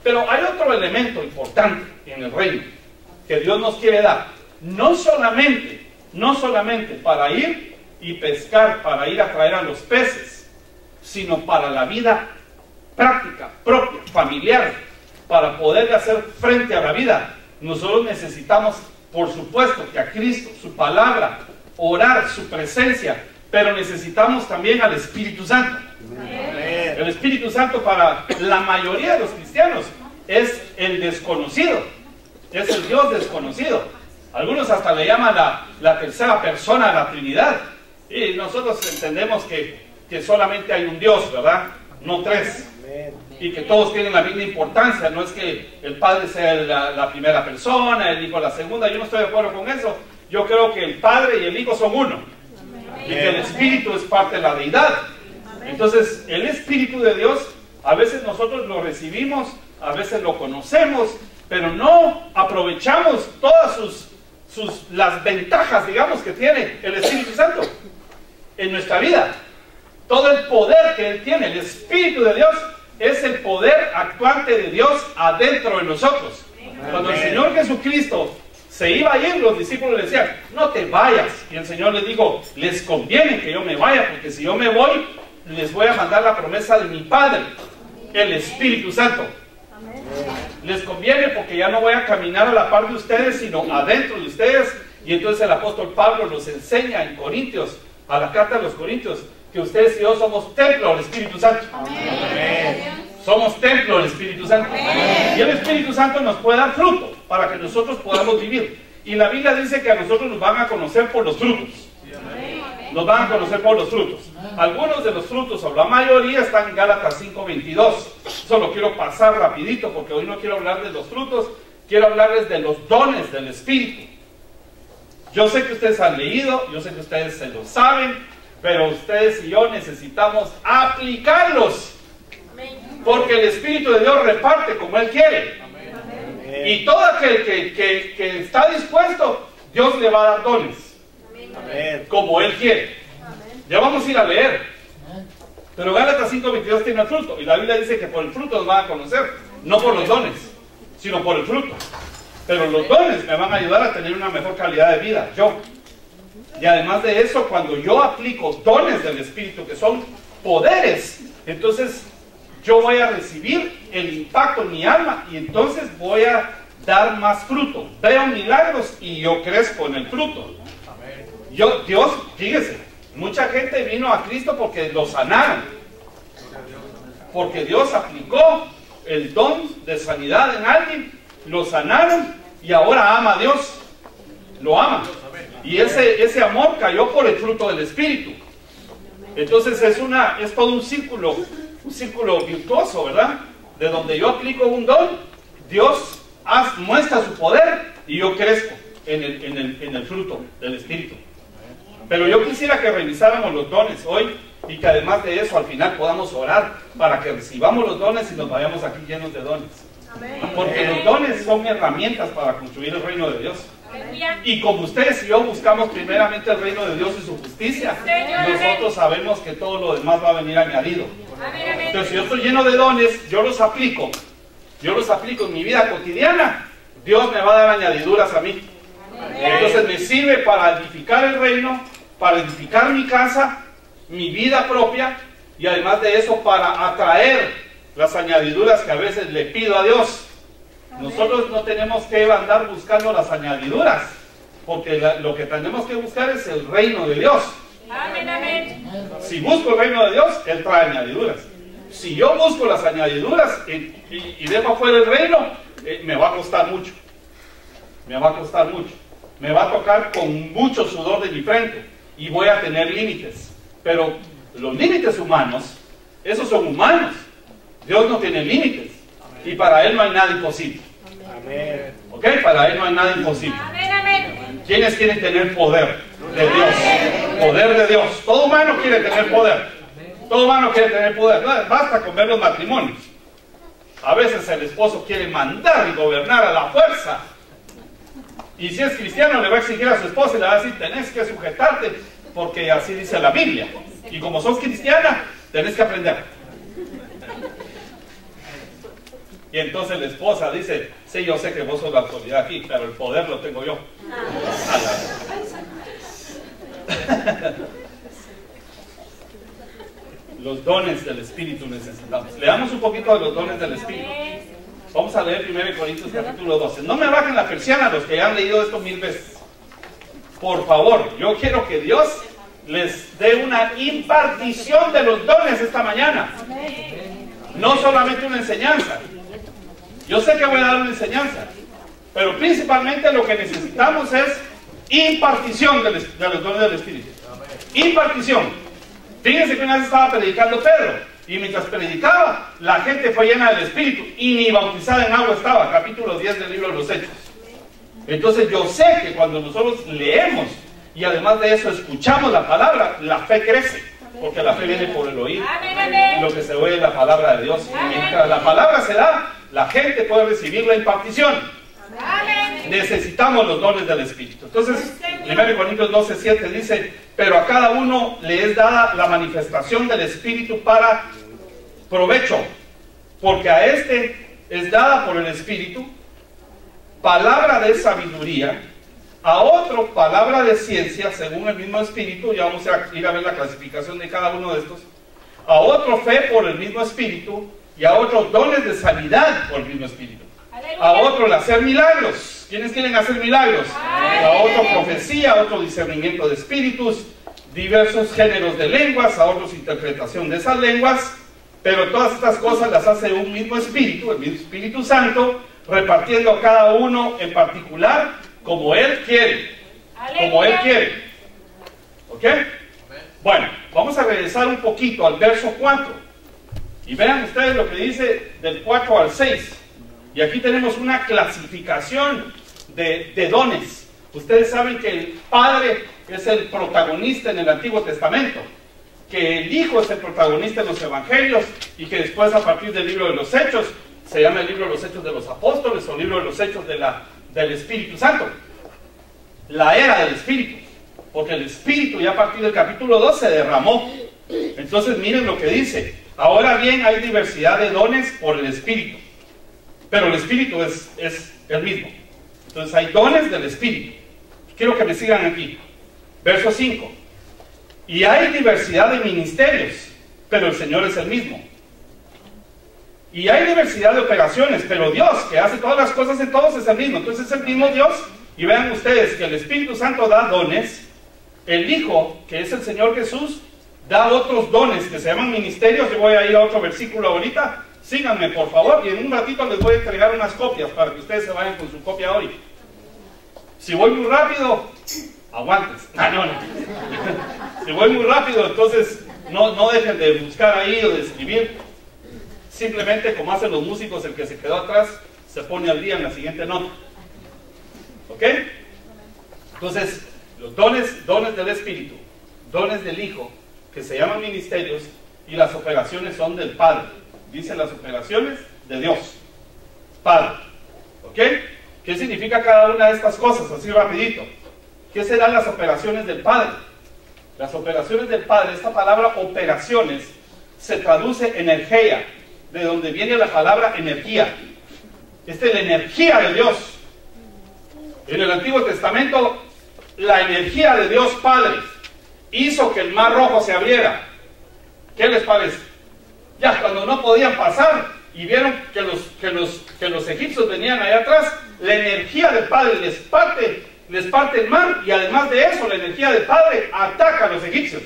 Pero hay otro elemento importante en el reino que Dios nos quiere dar. No solamente para ir y pescar, para ir a traer a los peces, sino para la vida práctica, propia, familiar, para poder hacer frente a la vida. Nosotros necesitamos, por supuesto, que a Cristo, su palabra, orar, su presencia, pero necesitamos también al Espíritu Santo. Amén. El Espíritu Santo para la mayoría de los cristianos es el desconocido, es el Dios desconocido. Algunos hasta le llaman la tercera persona de la Trinidad, y nosotros entendemos que solamente hay un Dios, ¿verdad? No tres. Y que todos tienen la misma importancia. No es que el Padre sea la primera persona, el Hijo la segunda. Yo no estoy de acuerdo con eso. Yo creo que el Padre y el Hijo son uno. Y que el Espíritu es parte de la deidad. Entonces, el Espíritu de Dios, a veces nosotros lo recibimos, a veces lo conocemos, pero no aprovechamos todas las ventajas, digamos, que tiene el Espíritu Santo en nuestra vida. Todo el poder que Él tiene, el Espíritu de Dios, es el poder actuante de Dios adentro de nosotros. Cuando el Señor Jesucristo se iba a ir, los discípulos le decían, no te vayas. Y el Señor les dijo, les conviene que yo me vaya, porque si yo me voy, les voy a mandar la promesa de mi Padre, el Espíritu Santo. Les conviene porque ya no voy a caminar a la par de ustedes, sino adentro de ustedes. Y entonces el apóstol Pablo nos enseña en Corintios, a la carta de los Corintios, que ustedes y yo somos templo del Espíritu Santo. Amén. Somos templo del Espíritu Santo. Amén. Y el Espíritu Santo nos puede dar fruto para que nosotros podamos vivir. Y la Biblia dice que a nosotros nos van a conocer por los frutos. Nos van a conocer por los frutos. Algunos de los frutos, o la mayoría, están en Gálatas 5:22. Solo quiero pasar rapidito porque hoy no quiero hablar de los frutos, quiero hablarles de los dones del Espíritu. Yo sé que ustedes han leído, yo sé que ustedes se lo saben, pero ustedes y yo necesitamos aplicarlos. Porque el Espíritu de Dios reparte como Él quiere. Amén. Y todo aquel que está dispuesto, Dios le va a dar dones. Amén. Como Él quiere. Amén. Ya vamos a ir a leer. Pero Gálatas 5:22 tiene el fruto. Y la Biblia dice que por el fruto nos van a conocer. No por los dones, sino por el fruto. Pero los dones me van a ayudar a tener una mejor calidad de vida. Y además de eso, cuando yo aplico dones del Espíritu, que son poderes, entonces yo voy a recibir el impacto en mi alma y entonces voy a dar más fruto. Veo milagros y yo crezco en el fruto. Dios, fíjese, mucha gente vino a Cristo porque lo sanaron. Porque Dios aplicó el don de sanidad en alguien, lo sanaron y ahora ama a Dios. Lo ama. Y ese amor cayó por el fruto del Espíritu. Entonces es todo un círculo virtuoso, ¿verdad? De donde yo aplico un don, Dios muestra su poder y yo crezco en el fruto del Espíritu. Pero yo quisiera que revisáramos los dones hoy y que además de eso al final podamos orar para que recibamos los dones y nos vayamos aquí llenos de dones. Porque los dones son herramientas para construir el reino de Dios. Y como ustedes y yo buscamos primeramente el reino de Dios y su justicia, nosotros sabemos que todo lo demás va a venir añadido. Entonces, si yo estoy lleno de dones, yo los aplico en mi vida cotidiana, Dios me va a dar añadiduras a mí. Entonces me sirve para edificar el reino, para edificar mi casa, mi vida propia, y además de eso para atraer las añadiduras que a veces le pido a Dios. Nosotros no tenemos que andar buscando las añadiduras, porque lo que tenemos que buscar es el reino de Dios. Amén, amén. Si busco el reino de Dios, Él trae añadiduras. Si yo busco las añadiduras y dejo fuera el reino, me va a costar mucho. Me va a costar mucho. Me va a tocar con mucho sudor de mi frente y voy a tener límites. Pero los límites humanos, esos son humanos. Dios no tiene límites. Y para Él no hay nada imposible. Amén. ¿Ok? Para Él no hay nada imposible. Amén, amén. ¿Quiénes quieren tener poder de Dios? Poder de Dios. Todo humano quiere tener poder. Todo humano quiere tener poder. No, basta con ver los matrimonios. A veces el esposo quiere mandar y gobernar a la fuerza. Y si es cristiano le va a exigir a su esposa y le va a decir, tenés que sujetarte, porque así dice la Biblia. Y como sos cristiana, tenés que aprender. Y entonces la esposa dice, sí, yo sé que vos sos la autoridad aquí, pero el poder lo tengo yo. Los dones del Espíritu necesitamos. Leamos un poquito de los dones del Espíritu. Vamos a leer 1 Corintios capítulo 12. No me bajen la persiana los que ya han leído esto 1000 veces. Por favor, yo quiero que Dios les dé una impartición de los dones esta mañana. No solamente una enseñanza. Yo sé que voy a dar una enseñanza, pero principalmente lo que necesitamos es impartición de los dones del Espíritu. Impartición. Fíjense que una vez estaba predicando Pedro, y mientras predicaba, la gente fue llena del Espíritu, y ni bautizada en agua estaba. Capítulo 10 del libro de los Hechos. Entonces yo sé que cuando nosotros leemos, y además de eso escuchamos la palabra, la fe crece, porque la fe viene por el oír, y lo que se oye es la palabra de Dios. Y mientras la palabra se da, la gente puede recibir la impartición. Necesitamos los dones del Espíritu. Entonces, 1 Corintios 12:7 dice, pero a cada uno le es dada la manifestación del Espíritu para provecho, porque a este es dada por el Espíritu palabra de sabiduría, a otro palabra de ciencia según el mismo Espíritu. Ya vamos a ir a ver la clasificación de cada uno de estos. A otro fe por el mismo Espíritu, y a otros dones de sanidad por el mismo Espíritu. A otro el hacer milagros. ¿Quiénes quieren hacer milagros? A otro profecía, a otro discernimiento de espíritus, diversos géneros de lenguas, a otros interpretación de esas lenguas. Pero todas estas cosas las hace un mismo Espíritu, el mismo Espíritu Santo, repartiendo a cada uno en particular como Él quiere. Como Él quiere. ¿Ok? Bueno, vamos a regresar un poquito al verso 4. Y vean ustedes lo que dice del 4 al 6. Y aquí tenemos una clasificación de dones. Ustedes saben que el Padre es el protagonista en el Antiguo Testamento, que el Hijo es el protagonista en los Evangelios, y que después, a partir del libro de los Hechos, se llama el libro de los Hechos de los Apóstoles, o libro de los Hechos del Espíritu Santo. La era del Espíritu, porque el Espíritu ya a partir del capítulo 2 se derramó. Entonces miren lo que dice. Ahora bien, hay diversidad de dones por el Espíritu, pero el Espíritu es el mismo. Entonces hay dones del Espíritu. Quiero que me sigan aquí. Verso 5. Y hay diversidad de ministerios, pero el Señor es el mismo. Y hay diversidad de operaciones, pero Dios, que hace todas las cosas en todos, es el mismo. Entonces es el mismo Dios. Y vean ustedes que el Espíritu Santo da dones. El Hijo, que es el Señor Jesús, da otros dones que se llaman ministerios. Yo voy a ir a otro versículo ahorita. Síganme, por favor, y en un ratito les voy a entregar unas copias para que ustedes se vayan con su copia hoy. Si voy muy rápido, aguantes. No. Si voy muy rápido, entonces no dejen de buscar ahí o de escribir. Simplemente, como hacen los músicos, el que se quedó atrás se pone al día en la siguiente nota. ¿Ok? Entonces, los dones del Espíritu, dones del Hijo, que se llaman ministerios, y las operaciones son del Padre. Dice las operaciones de Dios, Padre. ¿Ok? ¿Qué significa cada una de estas cosas? Así rapidito. ¿Qué serán las operaciones del Padre? Las operaciones del Padre, esta palabra operaciones, se traduce energía, de donde viene la palabra energía. Esta es la energía de Dios. En el Antiguo Testamento, la energía de Dios Padre hizo que el Mar Rojo se abriera. ¿Qué les parece? Ya cuando no podían pasar y vieron que los egipcios venían allá atrás, la energía del Padre les parte el mar, y además de eso, la energía del Padre ataca a los egipcios.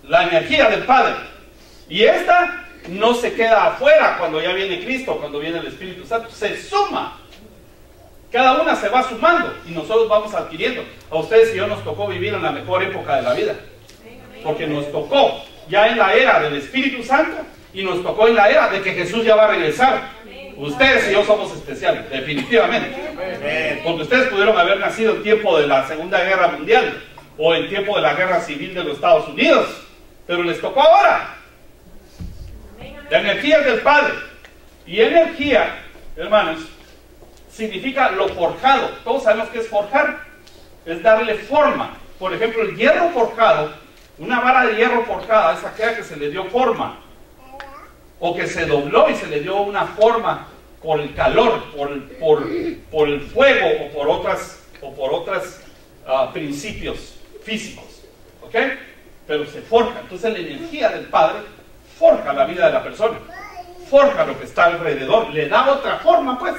La energía del Padre. Y esta no se queda afuera cuando ya viene Cristo, cuando viene el Espíritu Santo, se suma. Cada una se va sumando y nosotros vamos adquiriendo. A ustedes y yo nos tocó vivir en la mejor época de la vida, porque nos tocó ya en la era del Espíritu Santo, y nos tocó en la era de que Jesús ya va a regresar. Ustedes y yo somos especiales, definitivamente, porque ustedes pudieron haber nacido en tiempo de la Segunda Guerra Mundial o en tiempo de la Guerra Civil de los Estados Unidos, pero les tocó ahora. La energía es del Padre. Y energía, hermanos, significa lo forjado. Todos sabemos qué es forjar. Es darle forma. Por ejemplo, el hierro forjado, una vara de hierro forjada, es aquella que se le dio forma. o que se dobló y se le dio una forma por el calor, por el fuego o por otros principios físicos, ¿ok? Pero se forja. Entonces la energía del Padre forja la vida de la persona, forja lo que está alrededor, le da otra forma, pues.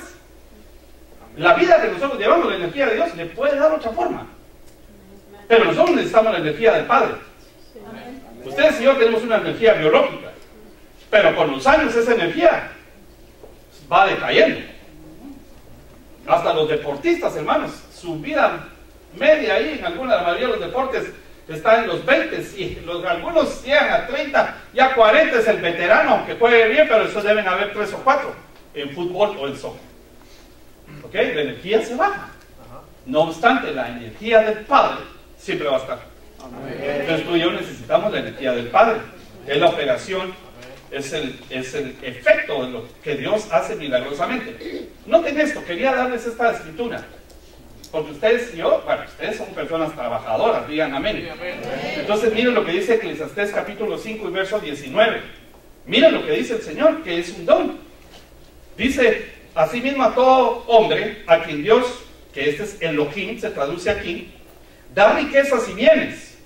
La vida que nosotros llevamos, la energía de Dios, le puede dar otra forma. Pero nosotros necesitamos la energía del Padre. Ustedes y yo tenemos una energía biológica, pero con los años esa energía va decayendo. Hasta los deportistas, hermanos, su vida media ahí en la mayoría de los deportes está en los 20 y algunos llegan a 30, ya 40 es el veterano que juegue bien, pero eso deben haber 3 o 4 en fútbol o en soccer. ¿Ok? La energía se baja. No obstante, la energía del Padre siempre va a estar. Entonces tú y yo necesitamos la energía del Padre. Es la operación, es el efecto de lo que Dios hace milagrosamente. Noten esto, quería darles esta escritura. Porque ustedes y yo, bueno, ustedes son personas trabajadoras, digan amén. Entonces miren lo que dice Eclesiastés capítulo 5 y verso 19. Miren lo que dice el Señor, que es un don. Dice, asimismo a todo hombre, a quien Dios, que este es Elohim, se traduce aquí, da riquezas y bienes.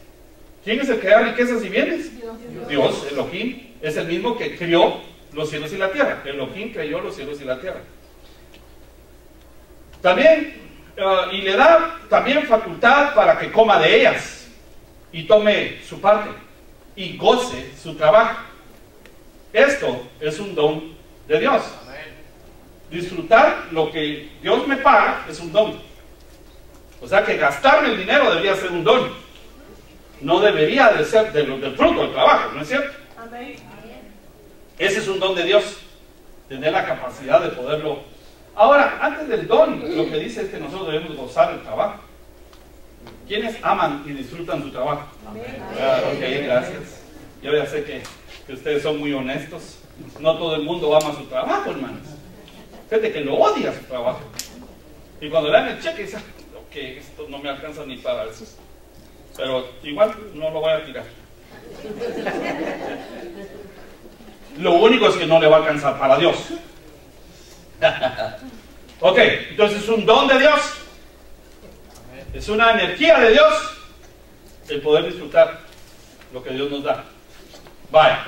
¿Quién es el que da riquezas y bienes? Dios, Elohim, es el mismo que crió los cielos y la tierra. Elohim creyó los cielos y la tierra. También, y le da también facultad para que coma de ellas y tome su parte y goce su trabajo. Esto es un don de Dios. Disfrutar lo que Dios me paga es un don. O sea que gastarme el dinero debería ser un don. No debería de ser del fruto del trabajo, ¿no es cierto? Ese es un don de Dios. Tener la capacidad de poderlo. Ahora, antes del don, lo que dice es que nosotros debemos gozar el trabajo. ¿Quiénes aman y disfrutan su trabajo? Ok, gracias. Yo ya sé que ustedes son muy honestos. No todo el mundo ama su trabajo, hermanos. Gente que lo odia su trabajo. Y cuando le dan el cheque, dice, ok, esto no me alcanza ni para eso. Pero igual no lo voy a tirar. Lo único es que no le va a alcanzar para Dios. Ok, entonces es un don de Dios. Es una energía de Dios el poder disfrutar lo que Dios nos da. Vaya.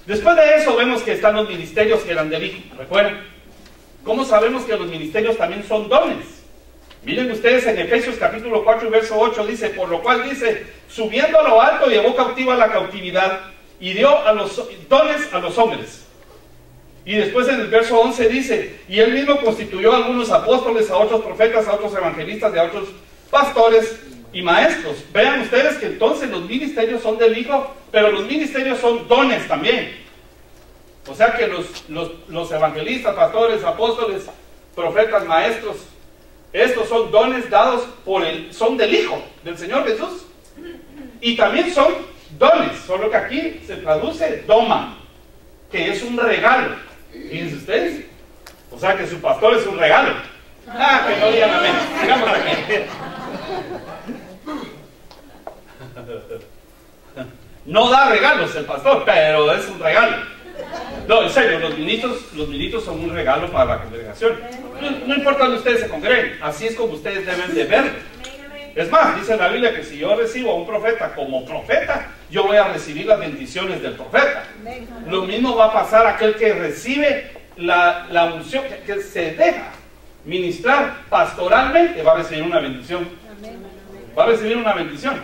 Después de eso vemos que están los ministerios que eran del Hijo. ¿Recuerdan? ¿Cómo sabemos que los ministerios también son dones? Miren ustedes en Efesios capítulo 4 y verso 8 dice, por lo cual dice, subiendo a lo alto llevó cautiva la cautividad y dio a los dones a los hombres. Y después en el verso 11 dice, y él mismo constituyó a algunos apóstoles, a otros profetas, a otros evangelistas, y a otros pastores y maestros. Vean ustedes que entonces los ministerios son del Hijo, pero los ministerios son dones también. O sea que los evangelistas, pastores, apóstoles, profetas, maestros, estos son dones dados son del Hijo, del Señor Jesús. Y también son dones, solo que aquí se traduce doma, que es un regalo. Fíjense ustedes. O sea que su pastor es un regalo. Que no digan amén. Sigamos aquí. No da regalos el pastor, pero es un regalo. No, en serio, los ministros son un regalo para la congregación. No importa donde ustedes se congreguen, así es como ustedes deben de verlo. Es más, dice la Biblia que si yo recibo a un profeta como profeta, yo voy a recibir las bendiciones del profeta. Lo mismo va a pasar a aquel que recibe la unción, que se deja ministrar pastoralmente, va a recibir una bendición. Va a recibir una bendición.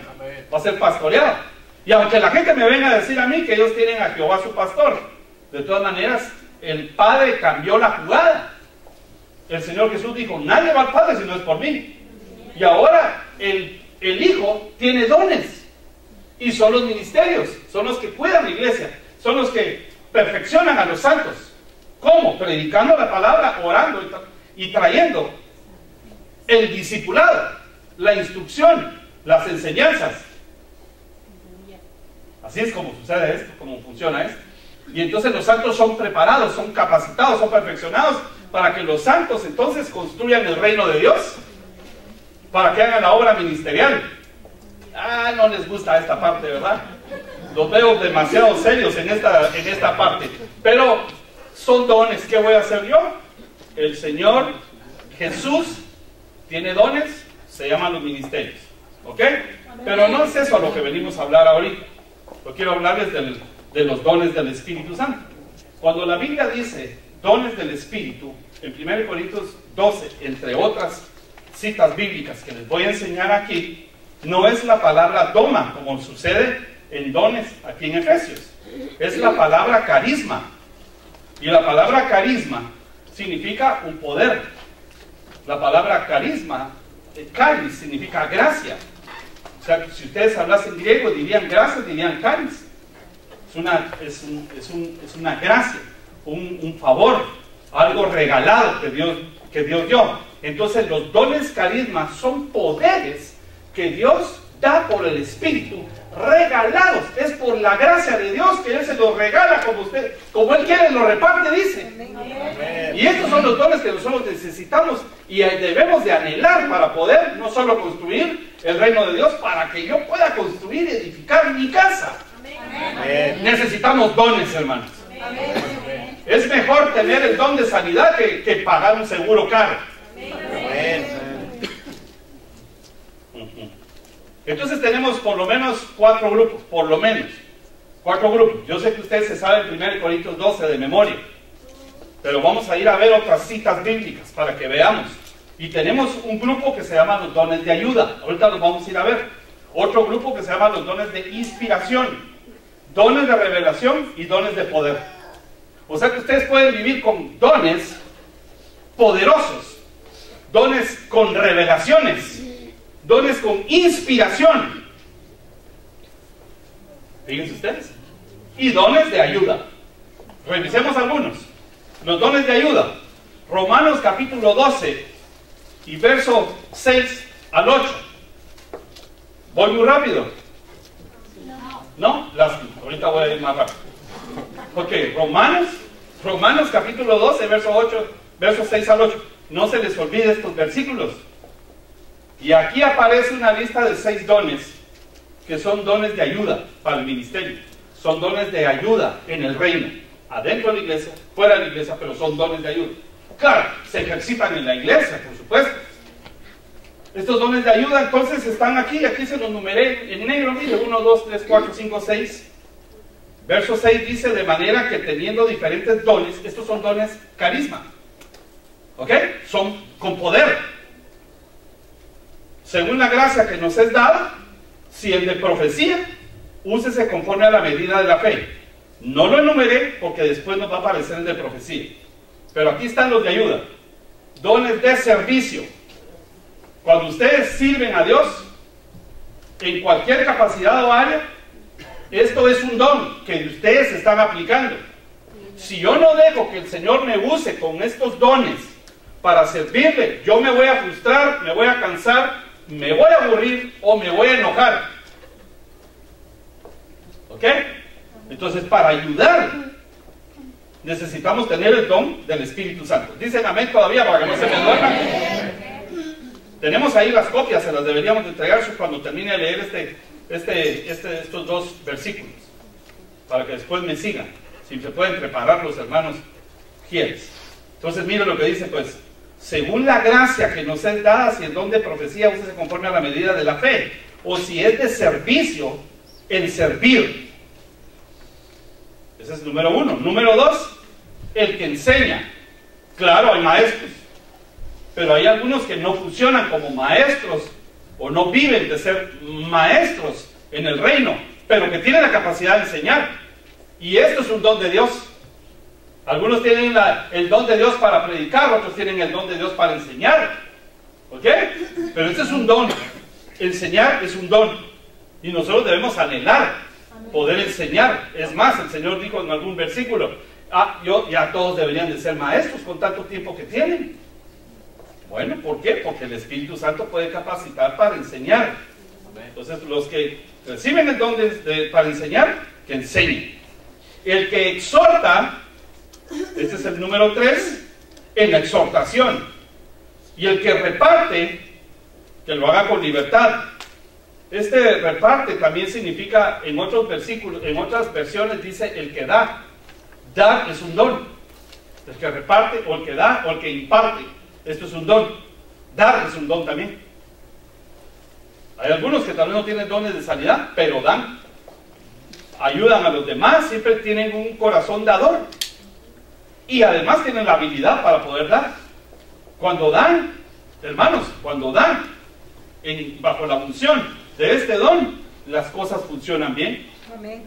Va a ser pastoreado. Y aunque la gente me venga a decir a mí que ellos tienen a Jehová su pastor, de todas maneras, el Padre cambió la jugada. El Señor Jesús dijo, nadie va al Padre si no es por mí. Y ahora el Hijo tiene dones. Y son los ministerios, son los que cuidan la iglesia, son los que perfeccionan a los santos. ¿Cómo? Predicando la palabra, orando y trayendo el discipulado, la instrucción, las enseñanzas. Así es como sucede esto, como funciona esto. Y entonces los santos son preparados, son capacitados, son perfeccionados para que los santos entonces construyan el reino de Dios, para que hagan la obra ministerial. No les gusta esta parte, ¿verdad? Los veo demasiado serios en esta parte. Pero son dones. ¿Qué voy a hacer yo? El Señor Jesús tiene dones, se llaman los ministerios. ¿Ok? Pero no es eso a lo que venimos a hablar ahorita. Yo quiero hablarles de los dones del Espíritu Santo. Cuando la Biblia dice dones del Espíritu, en 1 Corintios 12, entre otras citas bíblicas que les voy a enseñar aquí, no es la palabra doma, como sucede en dones aquí en Efesios. Es la palabra carisma. Y la palabra carisma significa un poder. La palabra carisma, caris, significa gracia. O sea, si ustedes hablasen griego, dirían gracia, dirían caris. Es una gracia, un favor, algo regalado que Dios dio. Entonces los dones carisma son poderes que Dios da por el Espíritu, regalados. Es por la gracia de Dios que Él se los regala como Él quiere, los reparte, dice. Amén. Y estos son los dones que nosotros necesitamos y debemos de anhelar para poder no solo construir el reino de Dios, para que yo pueda construir y edificar mi casa. Amén. Necesitamos dones, hermanos. Amén. Es mejor tener el don de sanidad que pagar un seguro caro. Amén. Entonces tenemos por lo menos 4 grupos, por lo menos 4 grupos. Yo sé que ustedes se saben 1 Corintios 12 de memoria, pero vamos a ir a ver otras citas bíblicas para que veamos. Y tenemos un grupo que se llama los dones de ayuda. Ahorita los vamos a ir a ver. Otro grupo que se llama los dones de inspiración, dones de revelación y dones de poder. O sea que ustedes pueden vivir con dones poderosos, dones con revelaciones, dones con inspiración. Fíjense ustedes. Y dones de ayuda. Revisemos algunos. Los dones de ayuda. Romanos capítulo 12 y verso 6 al 8. ¿Voy muy rápido? ¿No? Lástima. Ahorita voy a ir más rápido. Ok, Romanos capítulo 12, verso 6 al 8. No se les olvide estos versículos. Y aquí aparece una lista de 6 dones, que son dones de ayuda para el ministerio. Son dones de ayuda en el reino. Adentro de la iglesia, fuera de la iglesia, pero son dones de ayuda. Claro, se ejercitan en la iglesia, por supuesto. Estos dones de ayuda entonces están aquí se los numeré en negro, mire, 1, 2, 3, 4, 5, 6. Verso 6 dice, de manera que teniendo diferentes dones, estos son dones carisma. ¿Ok? Son con poder. Según la gracia que nos es dada, si el de profecía, úsese conforme a la medida de la fe. No lo enumeré porque después nos va a aparecer el de profecía. Pero aquí están los de ayuda. Dones de servicio. Cuando ustedes sirven a Dios, en cualquier capacidad o área, esto es un don que ustedes están aplicando. Si yo no dejo que el Señor me use con estos dones para servirle, yo me voy a frustrar, me voy a cansar, me voy a aburrir o me voy a enojar. ¿Ok? Entonces, para ayudar, necesitamos tener el don del Espíritu Santo. Dicen amén todavía para que no se me duerman. Tenemos ahí las copias, se las deberíamos de entregar cuando termine de leer estos 2 versículos, para que después me sigan, si se pueden preparar los hermanos fieles. Entonces, miren lo que dice, pues, según la gracia que nos es dada, si el don de profecía úsese conforme a la medida de la fe, o si es de servicio, el servir. Ese es número 1. Número 2, el que enseña. Claro, hay maestros, pero hay algunos que no funcionan como maestros o no viven de ser maestros en el reino, pero que tienen la capacidad de enseñar. Y esto es un don de Dios. Algunos tienen el don de Dios para predicar, otros tienen el don de Dios para enseñar. ¿Ok? Pero este es un don. Enseñar es un don. Y nosotros debemos anhelar poder enseñar. Es más, el Señor dijo en algún versículo, ya todos deberían de ser maestros con tanto tiempo que tienen. Bueno, ¿por qué? Porque el Espíritu Santo puede capacitar para enseñar. Entonces, los que reciben el don para enseñar, que enseñen. El que exhorta, este es el número 3, en la exhortación. Y el que reparte, que lo haga con libertad. Este reparte también significa, en otros versículos, en otras versiones dice el que da. Dar es un don. El que reparte, o el que da, o el que imparte. Esto es un don. Dar es un don también. Hay algunos que tal vez no tienen dones de sanidad, pero dan. Ayudan a los demás, siempre tienen un corazón dador. Y además tienen la habilidad para poder dar. Cuando dan, hermanos, cuando dan, bajo la función de este don, las cosas funcionan bien. Amén.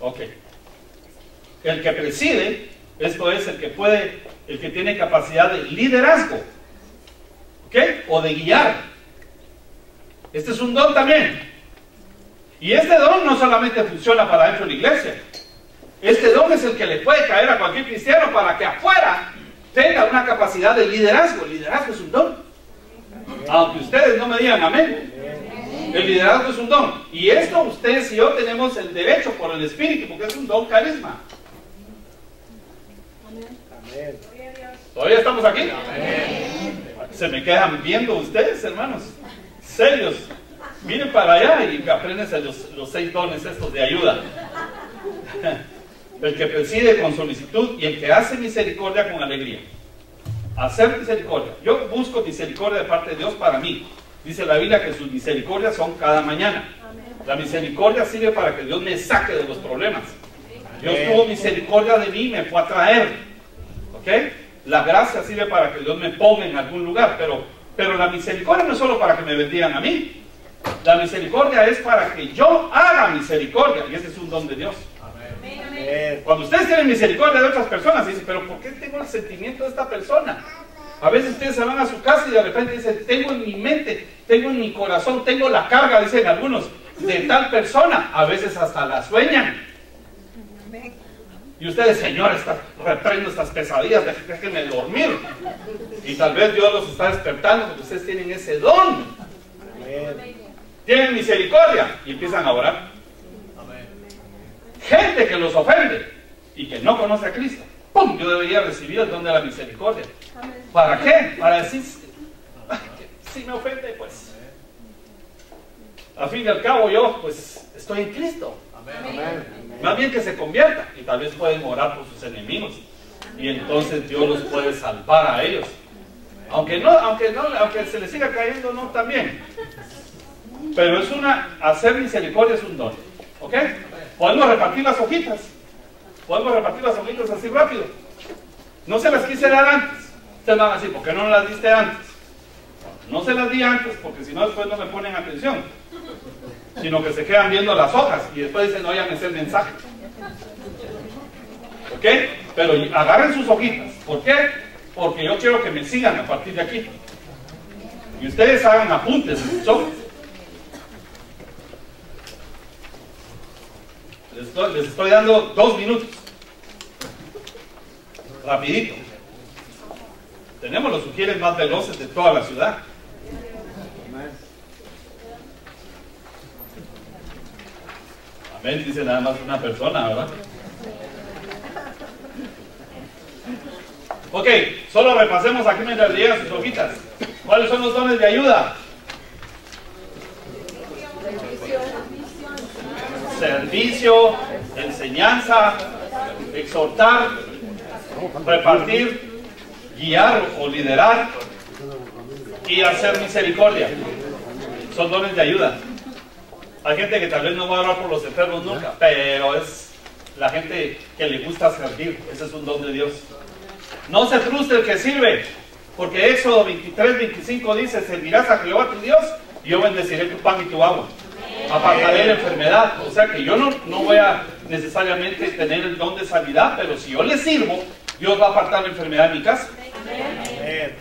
Ok. El que preside, esto es el que puede, el que tiene capacidad de liderazgo, ¿ok? O de guiar. Este es un don también. Y este don no solamente funciona para dentro de la iglesia. Este don es el que le puede caer a cualquier cristiano para que afuera tenga una capacidad de liderazgo. El liderazgo es un don. Aunque ustedes no me digan amén. El liderazgo es un don. Y esto ustedes y yo tenemos el derecho por el Espíritu, porque es un don carisma. ¿Todavía estamos aquí? Se me quedan viendo ustedes, hermanos. Serios. Miren para allá y apréndense los 6 dones estos de ayuda. El que preside con solicitud y el que hace misericordia con alegría. Hacer misericordia. Yo busco misericordia de parte de Dios para mí. Dice la Biblia que sus misericordias son cada mañana. La misericordia sirve para que Dios me saque de los problemas. Dios tuvo misericordia de mí y me fue a traer. ¿Ok? La gracia sirve para que Dios me ponga en algún lugar. Pero la misericordia no es solo para que me bendigan a mí. La misericordia es para que yo haga misericordia. Y ese es un don de Dios. Cuando ustedes tienen misericordia de otras personas, dicen, pero ¿por qué tengo el sentimiento de esta persona? A veces ustedes se van a su casa y de repente dicen, tengo en mi mente, tengo en mi corazón, tengo la carga, dicen algunos, de tal persona. A veces hasta la sueñan. Y ustedes, Señor, reprendo estas pesadillas, déjenme dormir. Y tal vez Dios los está despertando porque ustedes tienen ese don. Tienen misericordia y empiezan a orar. Gente que los ofende y que no conoce a Cristo, ¡pum! Yo debería recibir el don de la misericordia. ¿Para qué? Para decir, si me ofende, pues al fin y al cabo yo pues estoy en Cristo. Más bien que se convierta y tal vez pueden orar por sus enemigos y entonces Dios los puede salvar a ellos. Aunque se les siga cayendo, no también. Pero hacer misericordia es un don. ¿Ok? Podemos repartir las hojitas. Podemos repartir las hojitas así rápido. No se las quise dar antes. Ustedes van a decir, ¿por qué no las diste antes? No se las di antes porque si no después no me ponen atención. Sino que se quedan viendo las hojas y después dicen, no, ya me sé el mensaje. ¿Ok? Pero agarren sus hojitas. ¿Por qué? Porque yo quiero que me sigan a partir de aquí. Y ustedes hagan apuntes en sus hojas. Les estoy dando 2 minutos. Rapidito. Tenemos los sugieres más veloces de toda la ciudad. Amén, dice nada más una persona, ¿verdad? Ok, solo repasemos aquí mientras llegan sus hojitas. ¿Cuáles son los dones de ayuda? Servicio, enseñanza, exhortar, repartir, guiar o liderar y hacer misericordia. Son dones de ayuda. Hay gente que tal vez no va a orar por los enfermos nunca, pero es la gente que le gusta servir. Ese es un don de Dios. No se frustre el que sirve, porque Éxodo 23:25 dice, servirás a Jehová tu Dios y yo bendeciré tu pan y tu agua. Apartaré la enfermedad. O sea que yo no voy a necesariamente tener el don de sanidad, pero si yo le sirvo, Dios va a apartar la enfermedad en mi casa.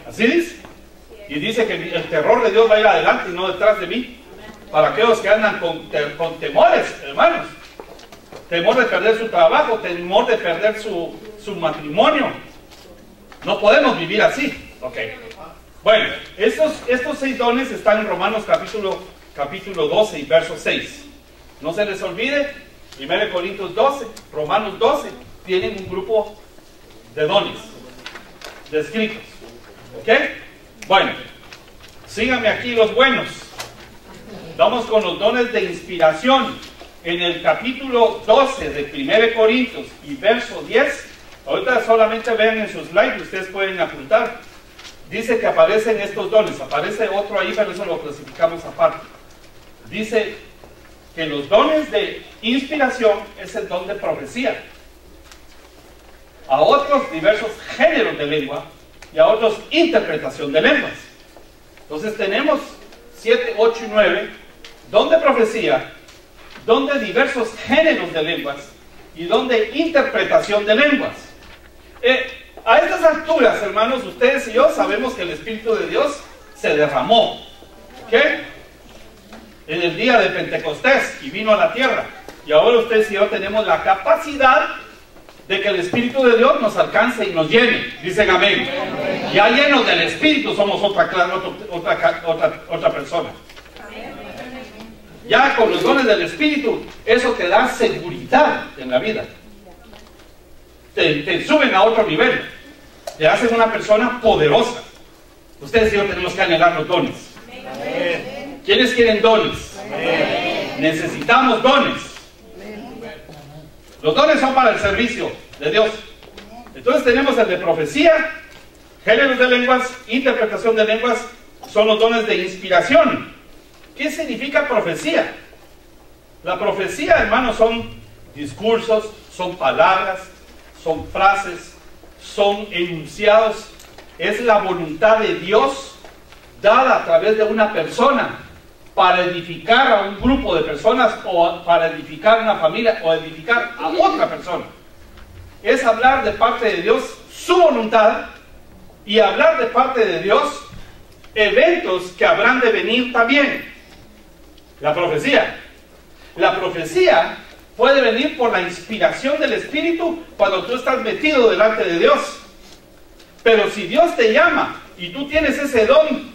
Así dice. Y dice que el terror de Dios va a ir adelante y no detrás de mí. Para aquellos que andan con temores, hermanos. Temor de perder su trabajo, temor de perder su matrimonio. No podemos vivir así. Ok. Bueno, estos 6 dones están en Romanos capítulo 12 y verso 6. No se les olvide, 1 Corintios 12, Romanos 12, tienen un grupo de dones descritos. ¿Ok? Bueno, síganme aquí los buenos. Vamos con los dones de inspiración. En el capítulo 12 de 1 Corintios y verso 10, ahorita solamente vean en sus slides, ustedes pueden apuntar. Dice que aparecen estos dones, aparece otro ahí, pero eso lo clasificamos aparte. Dice que los dones de inspiración es el don de profecía. A otros diversos géneros de lengua y a otros interpretación de lenguas. Entonces tenemos 7, 8 y 9, don de profecía, don de diversos géneros de lenguas y don de interpretación de lenguas. A estas alturas, hermanos, ustedes y yo sabemos que el Espíritu de Dios se derramó. ¿Ok? En el día de Pentecostés y vino a la tierra. Y ahora ustedes y yo tenemos la capacidad de que el Espíritu de Dios nos alcance y nos llene. Dicen amén. Ya llenos del Espíritu somos otra persona. Ya con los dones del Espíritu, eso te da seguridad en la vida. Te suben a otro nivel. Te hacen una persona poderosa. Ustedes y yo tenemos que anhelar los dones. ¿Quiénes quieren dones? Necesitamos dones. Los dones son para el servicio de Dios. Entonces tenemos el de profecía, géneros de lenguas, interpretación de lenguas, son los dones de inspiración. ¿Qué significa profecía? La profecía, hermanos, son discursos, son palabras, son frases, son enunciados. Es la voluntad de Dios dada a través de una persona para edificar a un grupo de personas o para edificar a una familia o edificar a otra persona. Es hablar de parte de Dios su voluntad y hablar de parte de Dios eventos que habrán de venir también. La profecía. La profecía puede venir por la inspiración del Espíritu cuando tú estás metido delante de Dios. Pero si Dios te llama y tú tienes ese don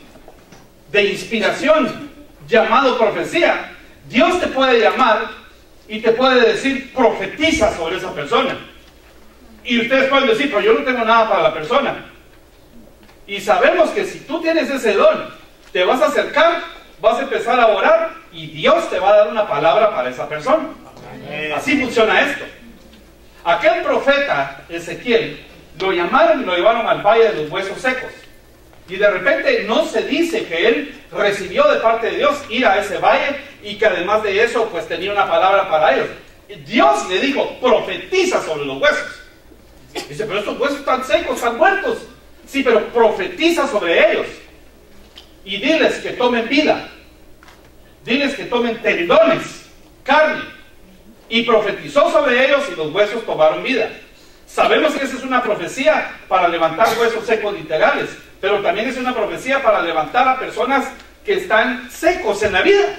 de inspiración llamado profecía, Dios te puede llamar y te puede decir, profetiza sobre esa persona. Y ustedes pueden decir, pero yo no tengo nada para la persona. Y sabemos que si tú tienes ese don, te vas a acercar, vas a empezar a orar y Dios te va a dar una palabra para esa persona. Así funciona esto. Aquel profeta Ezequiel lo llamaron y lo llevaron al valle de los huesos secos. Y de repente no se dice que él recibió de parte de Dios ir a ese valle y que además de eso pues tenía una palabra para ellos. Dios le dijo, profetiza sobre los huesos. Dice, pero estos huesos están secos, están muertos. Sí, pero profetiza sobre ellos. Y diles que tomen vida. Diles que tomen tendones, carne. Y profetizó sobre ellos y los huesos tomaron vida. Sabemos que esa es una profecía para levantar huesos secos literales, pero también es una profecía para levantar a personas que están secos en la vida,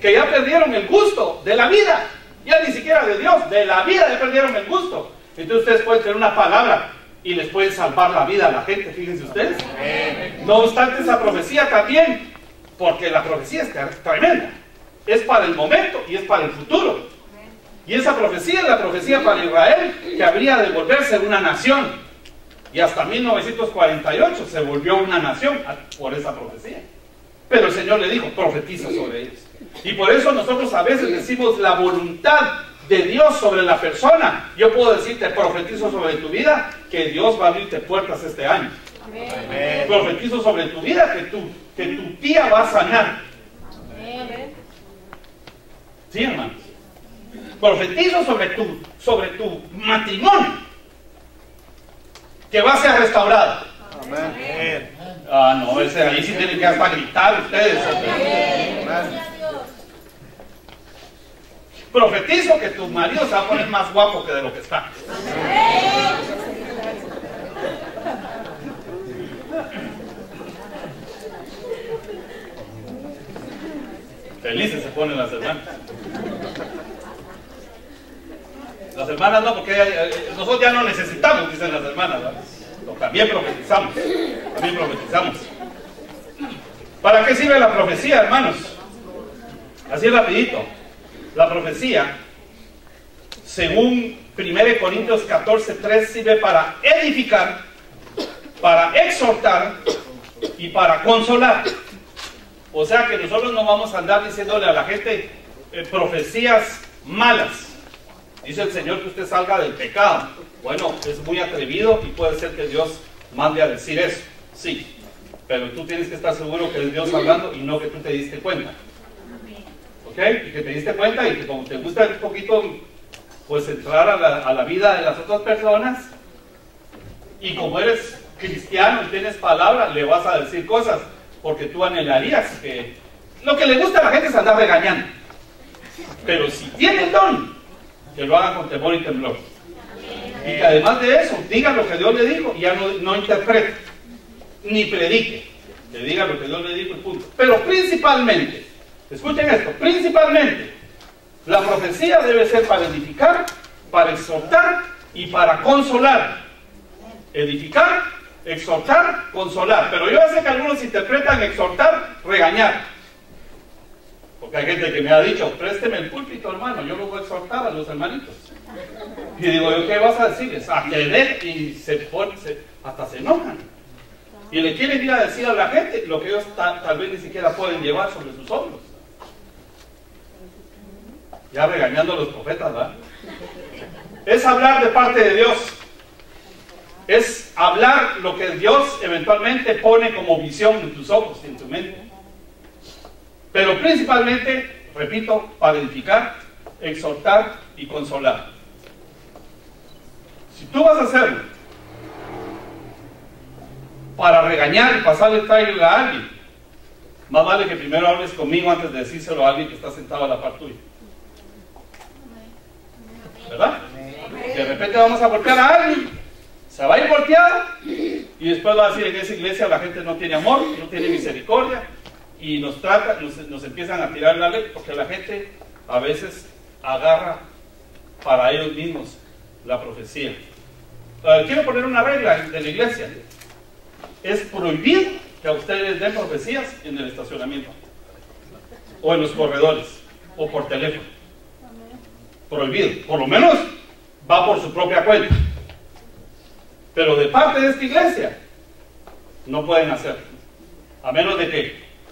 que ya perdieron el gusto de la vida, ya ni siquiera de Dios, de la vida ya perdieron el gusto. Entonces ustedes pueden tener una palabra y les pueden salvar la vida a la gente, fíjense ustedes. No obstante, esa profecía también, porque la profecía es tremenda, es para el momento y es para el futuro. Y esa profecía es la profecía para Israel, que habría de volverse una nación. Y hasta 1948 se volvió una nación por esa profecía. Pero el Señor le dijo, profetiza sobre ellos. Y por eso nosotros a veces decimos la voluntad de Dios sobre la persona. Yo puedo decirte, profetizo sobre tu vida, que Dios va a abrirte puertas este año. Amén. Profetizo sobre tu vida, que tu tía va a sanar. Amén. Sí, hermanos. Profetizo sobre tu matrimonio, que va a ser restaurado. Amén. Ah, no, ese ahí sí tienen que hasta gritar ustedes. Amén. Profetizo que tu marido se va a poner más guapo que de lo que está. Felices se ponen las hermanas. Las hermanas no, porque nosotros ya no necesitamos, dicen las hermanas, ¿verdad? También profetizamos. También profetizamos. ¿Para qué sirve la profecía, hermanos? Así rapidito. La profecía, según 1 Corintios 14:3, sirve para edificar, para exhortar y para consolar. O sea que nosotros no vamos a andar diciéndole a la gente profecías malas. Dice el Señor que usted salga del pecado. Bueno, es muy atrevido y puede ser que Dios mande a decir eso. Sí, pero tú tienes que estar seguro que es Dios hablando y no que tú te diste cuenta. ¿Ok? Y que te diste cuenta y que como te gusta un poquito pues entrar a la vida de las otras personas, y como eres cristiano y tienes palabra, le vas a decir cosas, porque tú anhelarías que... Lo que le gusta a la gente es andar regañando. Pero si tiene el don, que lo haga con temor y temblor. Y que además de eso, diga lo que Dios le dijo y ya no interprete, ni predique. Que diga lo que Dios le dijo y punto. Pero principalmente, escuchen esto, principalmente, la profecía debe ser para edificar, para exhortar y para consolar. Edificar, exhortar, consolar. Pero yo sé que algunos interpretan exhortar, regañar. Porque hay gente que me ha dicho, présteme el púlpito, hermano, yo lo voy a exhortar a los hermanitos. Y digo, ¿yo qué vas a decirles? A que y hasta se enojan. Y le quieren ir a decir a la gente lo que ellos tal vez ni siquiera pueden llevar sobre sus hombros. Ya regañando a los profetas, ¿verdad? Es hablar de parte de Dios. Es hablar lo que Dios eventualmente pone como visión en tus ojos y en tu mente. Pero principalmente, repito, para edificar, exhortar y consolar. Si tú vas a hacerlo para regañar y pasarle el trailer a alguien, más vale que primero hables conmigo antes de decírselo a alguien que está sentado a la par tuya. ¿Verdad? De repente vamos a golpear a alguien, se va a ir golpeado y después va a decir: en esa iglesia la gente no tiene amor, no tiene misericordia, y nos empiezan a tirar la ley, porque la gente a veces agarra para ellos mismos la profecía. Quiero poner una regla de la iglesia: es prohibido que a ustedes den profecías en el estacionamiento, o en los corredores, o por teléfono. Prohibido. Por lo menos va por su propia cuenta. Pero de parte de esta iglesia no pueden hacerlo, a menos de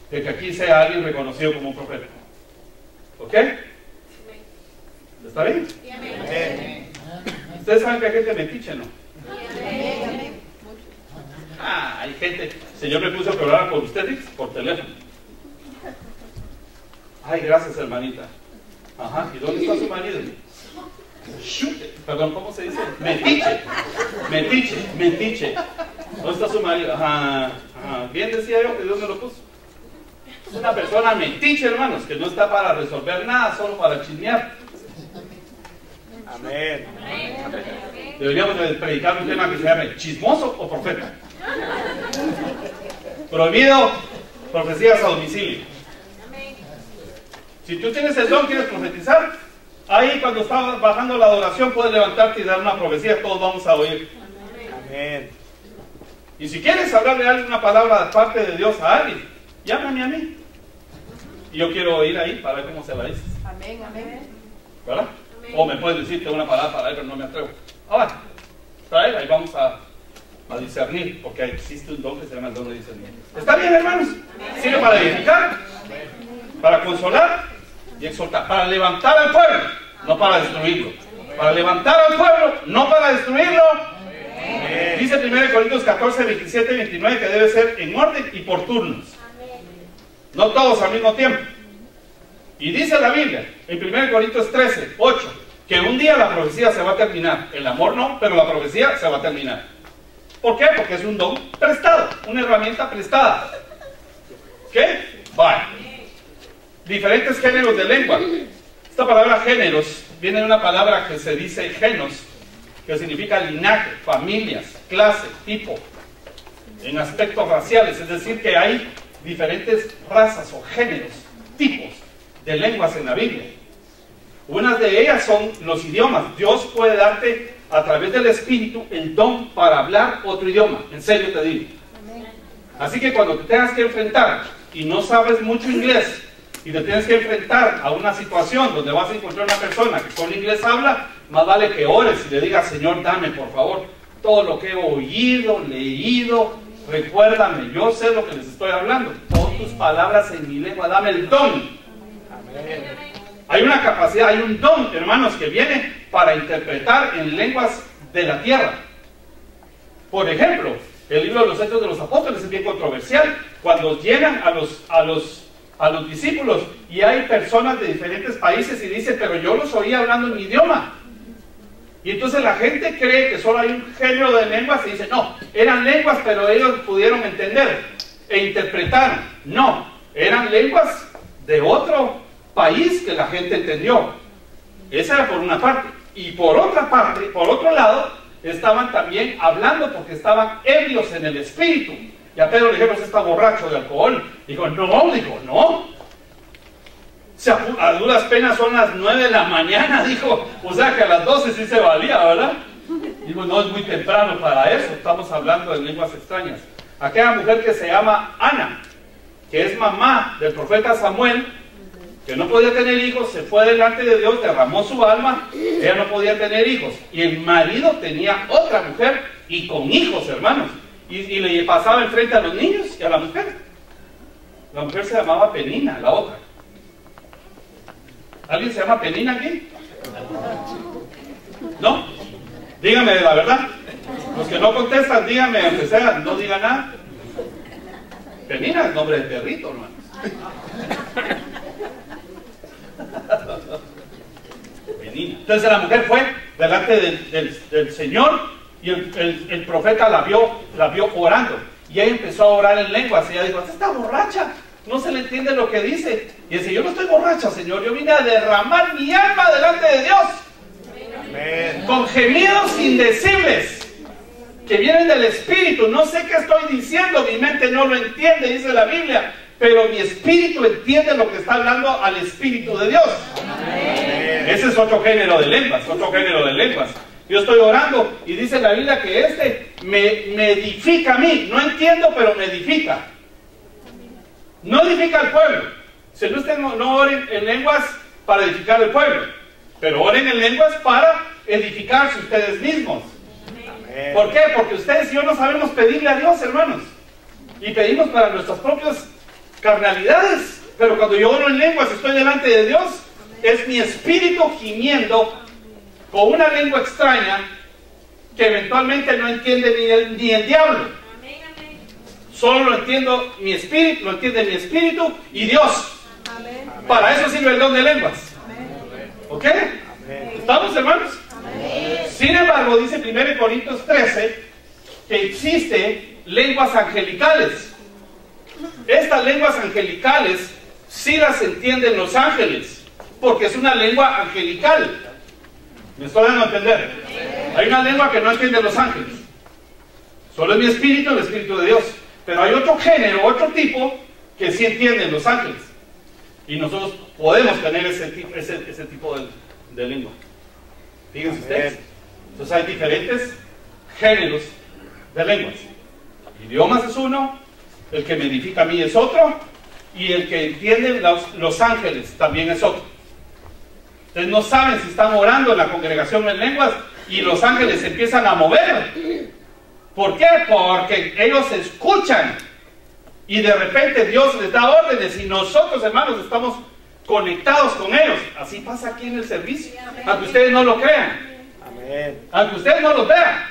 que aquí sea alguien reconocido como un profeta. ¿Ok? ¿Está bien? Ustedes saben que hay gente metiche, ¿no? Hay gente. El Señor me puso que hablar con ustedes por teléfono. Ay, gracias, hermanita. Ajá, ¿y dónde está su marido? Perdón, ¿cómo se dice? Metiche. ¿Dónde está su marido? Ajá. Bien decía yo que Dios me lo puso. Es una persona metiche, hermanos, que no está para resolver nada, solo para chismear. Amén. Deberíamos de predicar un tema que se llame ¿chismoso o profeta? Prohibido profecías a domicilio. Si tú tienes el don, quieres profetizar, ahí cuando está bajando la adoración puedes levantarte y dar una profecía, todos vamos a oír. Amén. Y si quieres hablarle alguna palabra de parte de Dios a alguien, llámame a mí. Y yo quiero oír ahí para ver cómo se la dices. Amén, amén. ¿Verdad? O me puedes decirte una palabra para él, pero no me atrevo. Ahora, tráela y vamos a discernir, porque existe un don que se llama el don de discernimiento. ¿Está bien, hermanos? Sirve para edificar, para consolar y exhortar, para levantar al pueblo, no para destruirlo. Para levantar al pueblo, no para destruirlo. Dice 1 Corintios 14, 27 y 29 que debe ser en orden y por turnos, no todos al mismo tiempo. Y dice la Biblia en 1 Corintios 13, 8 que un día la profecía se va a terminar. El amor no, pero la profecía se va a terminar. ¿Por qué? Porque es un don prestado, una herramienta prestada. ¿Qué? Vale. Diferentes géneros de lengua. Esta palabra géneros viene de una palabra que se dice genos, que significa linaje, familias, clase, tipo, en aspectos raciales. Es decir, que hay diferentes razas o géneros, tipos de lenguas en la Biblia. Unas de ellas son los idiomas. Dios puede darte a través del Espíritu el don para hablar otro idioma. En serio te digo. Así que cuando te tengas que enfrentar y no sabes mucho inglés y te tienes que enfrentar a una situación donde vas a encontrar una persona que con inglés habla, más vale que ores y le digas: Señor, dame por favor todo lo que he oído, leído, recuérdame, yo sé lo que les estoy hablando, todo pon tus palabras en mi lengua, dame el don. Hay una capacidad, hay un don, hermanos, que viene para interpretar en lenguas de la tierra. Por ejemplo, el libro de los Hechos de los Apóstoles es bien controversial, cuando llegan a los discípulos y hay personas de diferentes países y dicen, pero yo los oía hablando en mi idioma. Y entonces la gente cree que solo hay un género de lenguas y dice, no, eran lenguas, pero ellos pudieron entender e interpretar. No, eran lenguas de otro país que la gente entendió. Esa era por una parte. Y por otra parte, por otro lado, estaban también hablando porque estaban ebrios en el espíritu. Y a Pedro le dijeron, está borracho de alcohol. Dijo, no. A duras penas son las 9 de la mañana, dijo. O sea que a las 12 sí se valía, ¿verdad? Digo, no es muy temprano para eso. Estamos hablando de lenguas extrañas. Aquella mujer que se llama Ana, que es mamá del profeta Samuel, que no podía tener hijos, se fue delante de Dios, derramó su alma, ella no podía tener hijos. Y el marido tenía otra mujer y con hijos, hermanos. Y le pasaba enfrente a los niños y a la mujer. La mujer se llamaba Penina, la otra. ¿Alguien se llama Penina aquí? ¿No? Dígame la verdad. Los que no contestan, díganme, aunque sea, no digan nada. Penina es nombre de perrito, hermanos. Penina. Entonces la mujer fue delante del Señor y el profeta la vio orando. Y ella empezó a orar en lenguas. Y ella dijo, esta está borracha. No se le entiende lo que dice. Y dice, yo no estoy borracha, Señor. Yo vine a derramar mi alma delante de Dios. Amén. Con gemidos indecibles que vienen del Espíritu. No sé qué estoy diciendo. Mi mente no lo entiende, dice la Biblia. Pero mi espíritu entiende lo que está hablando al Espíritu de Dios. Amén. Ese es otro género de lenguas. Yo estoy orando y dice la Biblia que me edifica a mí. No entiendo, pero me edifica. No edifica al pueblo. Si ustedes no oren en lenguas para edificar al pueblo, pero oren en lenguas para edificarse ustedes mismos. Amén. ¿Por qué? Porque ustedes y yo no sabemos pedirle a Dios, hermanos. Y pedimos para nuestras propias carnalidades. Pero cuando yo oro en lenguas, estoy delante de Dios, es mi espíritu gimiendo con una lengua extraña que eventualmente no entiende ni el diablo. Solo lo entiendo mi espíritu, lo entiende mi espíritu y Dios. Amén. Para eso sirve el don de lenguas. Amén. ¿Ok? Amén. ¿Estamos, hermanos? Amén. Sin embargo, dice 1 Corintios 13 que existe lenguas angelicales. Estas lenguas angelicales sí las entienden los ángeles, porque es una lengua angelical. ¿Me estoy dando a entender? Amén. Hay una lengua que no entienden los ángeles. Solo es mi espíritu, el espíritu de Dios. Pero hay otro género, otro tipo, que sí entienden los ángeles. Y nosotros podemos tener ese tipo de lengua. Fíjense ustedes. Entonces hay diferentes géneros de lenguas. Idiomas es uno, el que me edifica a mí es otro, y el que entienden los ángeles también es otro. Ustedes no saben si están orando en la congregación en lenguas y los ángeles empiezan a mover. ¿Por qué? Porque ellos escuchan y de repente Dios les da órdenes y nosotros, hermanos, estamos conectados con ellos. Así pasa aquí en el servicio, aunque ustedes no lo crean. Amén. Aunque ustedes no lo vean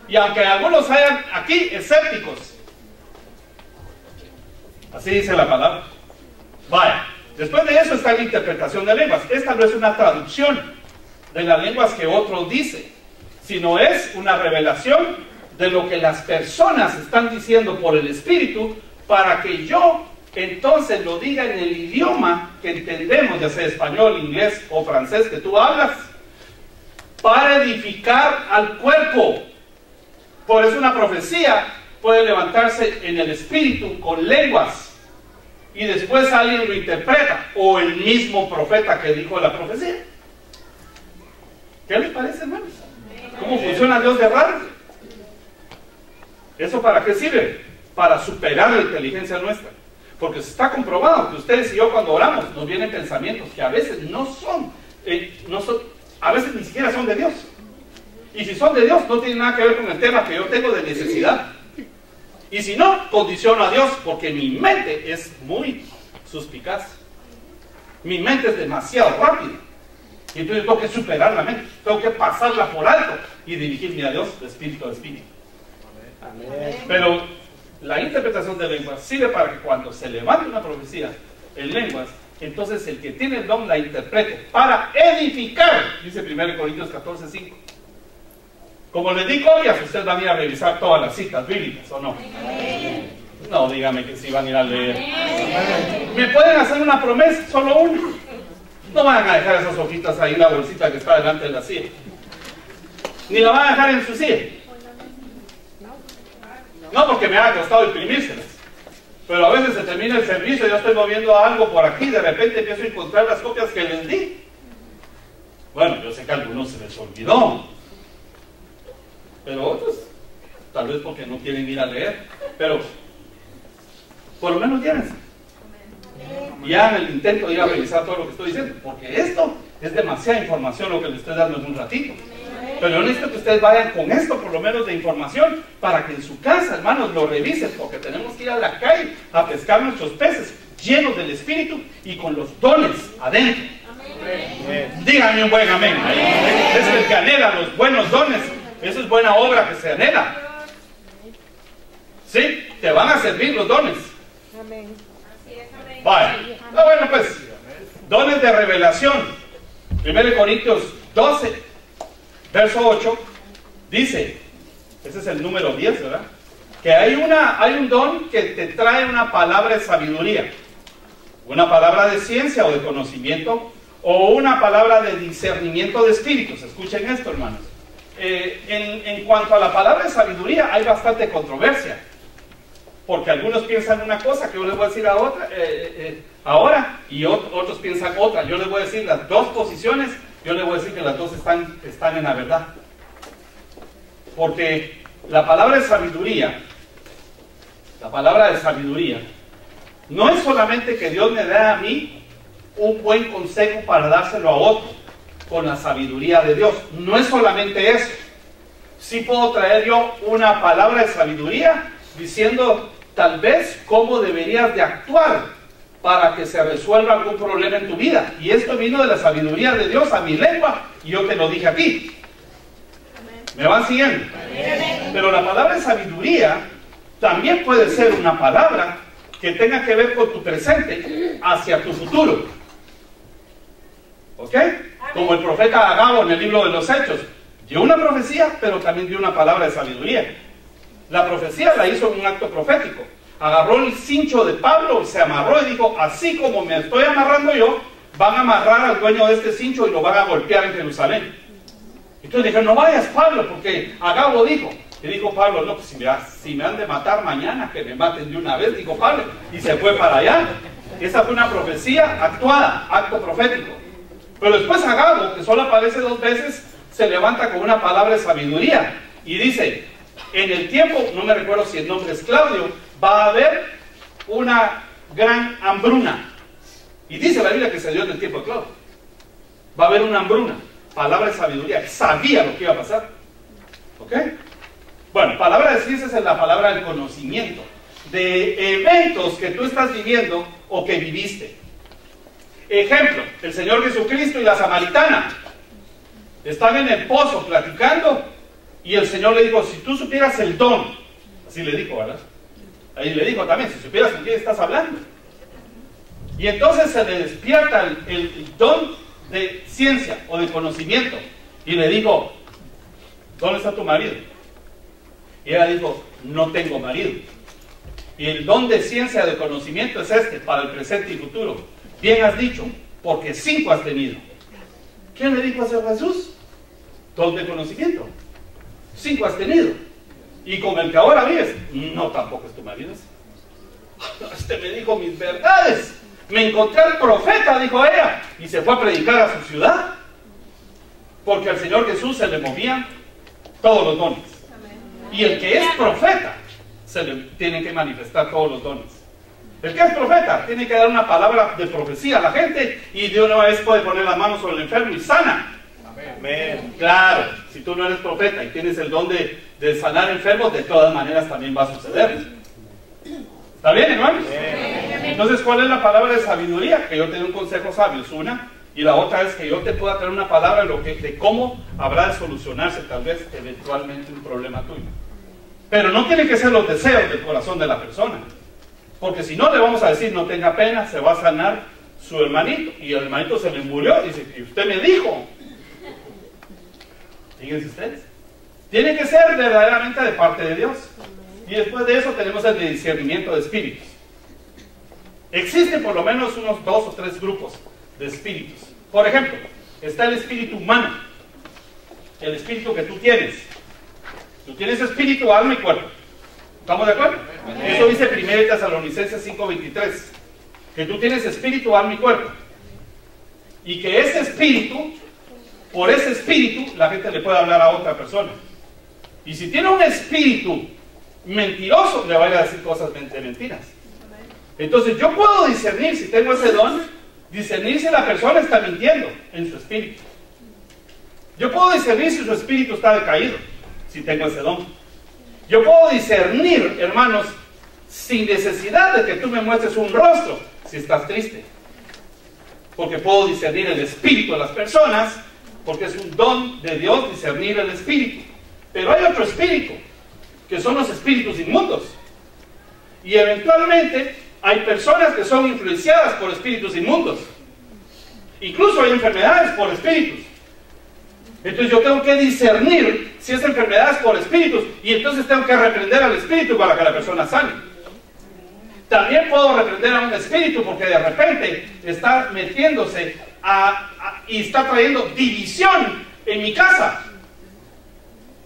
y aunque algunos hayan aquí escépticos. Así dice la palabra. Vaya, después de eso está la interpretación de lenguas. Esta no es una traducción de las lenguas que otro dice, sino es una revelación de lo que las personas están diciendo por el Espíritu, para que yo entonces lo diga en el idioma que entendemos, ya sea español, inglés o francés que tú hablas, para edificar al cuerpo. Por eso una profecía puede levantarse en el Espíritu con lenguas y después alguien lo interpreta, o el mismo profeta que dijo la profecía. ¿Qué les parece, hermanos? ¿Cómo funciona Dios de raro? ¿Eso para qué sirve? Para superar la inteligencia nuestra. Porque se está comprobado que ustedes y yo cuando oramos nos vienen pensamientos que a veces no son, a veces ni siquiera son de Dios. Y si son de Dios no tienen nada que ver con el tema que yo tengo de necesidad. Y si no, condiciono a Dios, porque mi mente es muy suspicaz. Mi mente es demasiado rápida. Y entonces tengo que superar la mente, tengo que pasarla por alto y dirigirme a Dios de espíritu a espíritu. Amén. Pero la interpretación de lenguas sirve para que cuando se levante una profecía en lenguas, entonces el que tiene el don la interprete para edificar, dice 1 Corintios 14:5. Como les di copias, ustedes van a ir a revisar todas las citas bíblicas, ¿o no? Amén. No, dígame que sí van a ir a leer. Amén. ¿Me pueden hacer una promesa? Solo una. No van a dejar esas hojitas ahí en la bolsita que está delante de la silla. Ni la van a dejar en su silla. No porque me haya costado imprimírselas. Pero a veces se termina el servicio y yo estoy moviendo algo por aquí, de repente empiezo a encontrar las copias que les di. Bueno, yo sé que a algunos se les olvidó. Pero otros, tal vez porque no quieren ir a leer. Pero, por lo menos llévense. Y hagan el intento de ir a revisar todo lo que estoy diciendo, porque esto es demasiada información lo que les estoy dando en un ratito. Pero yo necesito que ustedes vayan con esto por lo menos de información para que en su casa, hermanos, lo revisen, porque tenemos que ir a la calle a pescar nuestros peces llenos del Espíritu y con los dones adentro. Díganme un buen amén. Es el que anhela los buenos dones. Eso es buena obra que se anhela. ¿Sí? Te van a servir los dones. Amén. Vaya. Bueno, pues, dones de revelación. 1 Corintios 12, verso 8, dice, ese es el número 10, ¿verdad? Que hay un don que te trae una palabra de sabiduría, una palabra de ciencia o de conocimiento, o una palabra de discernimiento de espíritus. Escuchen esto, hermanos. En cuanto a la palabra de sabiduría, hay bastante controversia. Porque algunos piensan una cosa que yo les voy a decir ahora y otros piensan otra. Yo les voy a decir las dos posiciones, yo les voy a decir que las dos están en la verdad. Porque la palabra de sabiduría no es solamente que Dios me dé a mí un buen consejo para dárselo a otro con la sabiduría de Dios. No es solamente eso. Sí puedo traer yo una palabra de sabiduría diciendo tal vez cómo deberías de actuar para que se resuelva algún problema en tu vida. Y esto vino de la sabiduría de Dios a mi lengua y yo te lo dije a ti. ¿Me van siguiendo? Pero la palabra de sabiduría también puede ser una palabra que tenga que ver con tu presente hacia tu futuro. ¿Ok? Como el profeta Agabo en el libro de los Hechos. Dio una profecía, pero también dio una palabra de sabiduría. La profecía la hizo en un acto profético. Agarró el cincho de Pablo y se amarró y dijo, así como me estoy amarrando yo, van a amarrar al dueño de este cincho y lo van a golpear en Jerusalén. Entonces dijeron, no vayas, Pablo, porque Agabo dijo. Y dijo Pablo, no, pues si me han de matar mañana, que me maten de una vez, dijo Pablo. Y se fue para allá. Esa fue una profecía actuada, acto profético. Pero después Agabo, que solo aparece 2 veces, se levanta con una palabra de sabiduría. Y dice, en el tiempo, no me recuerdo si el nombre es Claudio, va a haber una gran hambruna. Y dice la Biblia que se dio en el tiempo de Claudio. Va a haber una hambruna. Palabra de sabiduría. Sabía lo que iba a pasar. ¿Ok? Bueno, palabra de ciencia es la palabra del conocimiento. De eventos que tú estás viviendo o que viviste. Ejemplo, el Señor Jesucristo y la samaritana. Están en el pozo platicando. Y el Señor le dijo, si tú supieras el don. Así le dijo, ¿verdad? Ahí le dijo también, si supieras con quién estás hablando. Y entonces se le despierta el don de ciencia o de conocimiento. Y le dijo, ¿dónde está tu marido? Y ella dijo, no tengo marido. Y el don de ciencia o de conocimiento es este, para el presente y futuro. Bien has dicho, porque 5 has tenido. ¿Quién le dijo a Jesús? Don de conocimiento. 5 has tenido. Y con el que ahora vives, no, tampoco es tu marido. Este me dijo mis verdades. Me encontré al profeta, dijo ella, y se fue a predicar a su ciudad. Porque al Señor Jesús se le movían todos los dones. Y el que es profeta, se le tiene que manifestar todos los dones. El que es profeta, tiene que dar una palabra de profecía a la gente, y de una vez puede poner las manos sobre el enfermo y sana. Amén. Claro, si tú no eres profeta y tienes el don de sanar enfermos, de todas maneras también va a suceder. ¿Está bien, hermanos? Entonces, ¿cuál es la palabra de sabiduría? Que yo te dé un consejo sabio, es una. Y la otra es que yo te pueda traer una palabra de cómo habrá de solucionarse tal vez eventualmente un problema tuyo. Pero no tienen que ser los deseos del corazón de la persona. Porque si no, le vamos a decir, no tenga pena, se va a sanar su hermanito. Y el hermanito se le murió. Dice, y usted me dijo. Fíjense ustedes. Tiene que ser verdaderamente de parte de Dios. Y después de eso tenemos el discernimiento de espíritus. Existen por lo menos unos 2 o 3 grupos de espíritus. Por ejemplo, está el espíritu humano. El espíritu que tú tienes. Tú tienes espíritu, alma y cuerpo. ¿Estamos de acuerdo? Eso dice 1 Tesalonicenses 5:23. Que tú tienes espíritu, alma y cuerpo. Y que ese espíritu, por ese espíritu, la gente le puede hablar a otra persona. Y si tiene un espíritu mentiroso, le va a ir a decir cosas de mentiras. Entonces yo puedo discernir, si tengo ese don, discernir si la persona está mintiendo en su espíritu. Yo puedo discernir si su espíritu está decaído, si tengo ese don. Yo puedo discernir, hermanos, sin necesidad de que tú me muestres un rostro, si estás triste. Porque puedo discernir el espíritu de las personas, porque es un don de Dios discernir el espíritu. Pero hay otro espíritu, que son los espíritus inmundos. Y eventualmente hay personas que son influenciadas por espíritus inmundos. Incluso hay enfermedades por espíritus. Entonces yo tengo que discernir si es enfermedades por espíritus, y entonces tengo que reprender al espíritu para que la persona sane. También puedo reprender a un espíritu porque de repente está metiéndose y está trayendo división en mi casa.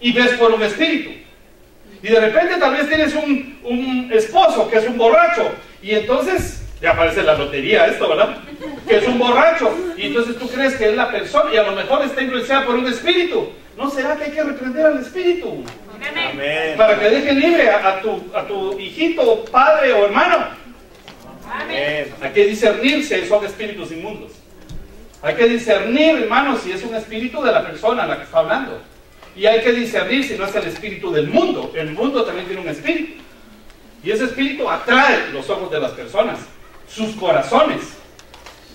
Y ves por un espíritu. Y de repente tal vez tienes un esposo que es un borracho. Y entonces, ya aparece la lotería esto, ¿verdad? Que es un borracho. Y entonces tú crees que es la persona y a lo mejor está influenciada por un espíritu. ¿No será que hay que reprender al espíritu? Amén. Para que deje libre a tu hijito, padre o hermano. Amén. Hay que discernir si son espíritus inmundos. Hay que discernir, hermanos, si es un espíritu de la persona a la que está hablando. Y hay que discernir si no es el espíritu del mundo. El mundo también tiene un espíritu. Y ese espíritu atrae los ojos de las personas, sus corazones.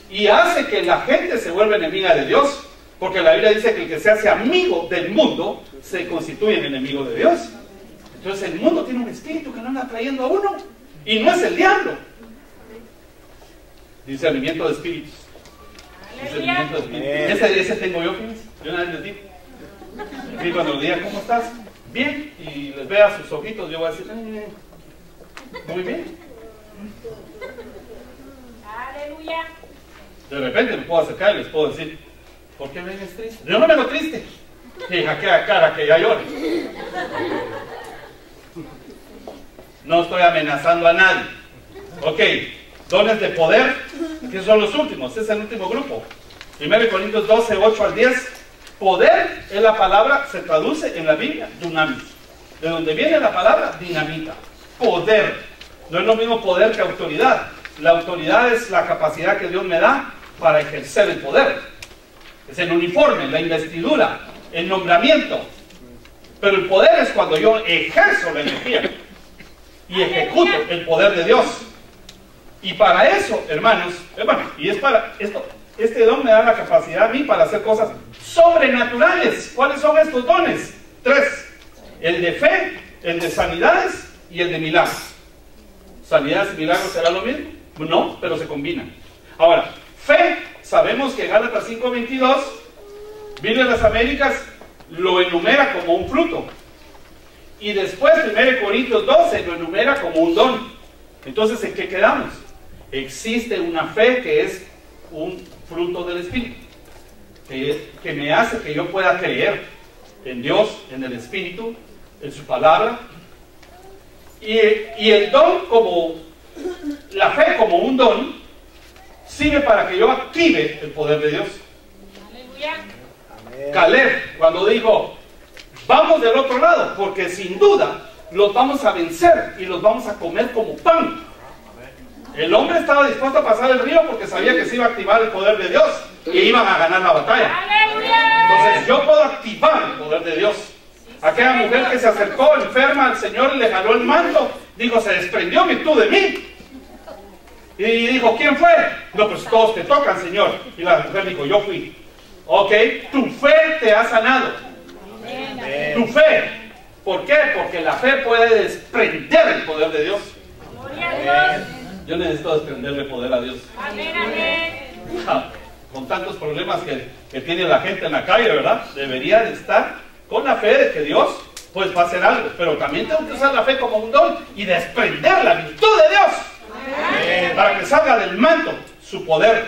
Y hace que la gente se vuelva enemiga de Dios. Porque la Biblia dice que el que se hace amigo del mundo se constituye en enemigo de Dios. Entonces el mundo tiene un espíritu que no anda atrayendo a uno. Y no es el diablo. Discernimiento de espíritus. Discernimiento de espíritus. Ese tengo yo, fíjense. Yo una vez les digo. Y cuando les diga, ¿cómo estás? Bien. Y les vea sus ojitos, yo voy a decir, muy bien. Aleluya. De repente me puedo acercar y les puedo decir, ¿por qué vienes triste? Yo no vengo triste. Y aquella cara que ya llore. No estoy amenazando a nadie. Ok, dones de poder, que son los últimos, es el último grupo. 1 Corintios 12, 8 al 10. Poder es la palabra, se traduce en la Biblia, dunamis. De donde viene la palabra, dinamita. Poder. No es lo mismo poder que autoridad. La autoridad es la capacidad que Dios me da para ejercer el poder. Es el uniforme, la investidura, el nombramiento. Pero el poder es cuando yo ejerzo la energía y ejecuto el poder de Dios. Y para eso, hermanos, y es para esto, este don me da la capacidad a mí para hacer cosas sobrenaturales. ¿Cuáles son estos dones? 3. El de fe, el de sanidades y el de milagros. ¿Sanidades y milagros será lo mismo? No, pero se combinan. Ahora, fe, sabemos que Gálatas 5:22, Biblia de las Américas lo enumera como un fruto. Y después 1 Corintios 12 lo enumera como un don. Entonces, ¿en qué quedamos? Existe una fe que es un fruto del Espíritu, que me hace que yo pueda creer en Dios, en el Espíritu, en su palabra. Y el don, como la fe como un don, sirve para que yo active el poder de Dios. Aleluya. Caleb, cuando dijo, vamos del otro lado, porque sin duda los vamos a vencer y los vamos a comer como pan. El hombre estaba dispuesto a pasar el río porque sabía que se iba a activar el poder de Dios y iban a ganar la batalla. Aleluya. Entonces yo puedo activar el poder de Dios. Aquella mujer que se acercó enferma al Señor y le jaló el manto Dijo, se desprendió virtud de mí. Y dijo, ¿quién fue? No, pues todos te tocan, Señor. Y la mujer dijo, yo fui. Ok, tu fe te ha sanado. Tu fe. ¿Por qué? Porque la fe puede desprender el poder de Dios. Gloria a Dios. Yo necesito desprenderle poder a Dios. Amén, amén. Con tantos problemas que tiene la gente en la calle, ¿verdad? Debería de estar con la fe de que Dios pues va a hacer algo. Pero también tengo que usar la fe como un don y desprender la virtud de Dios. Para que salga del manto su poder.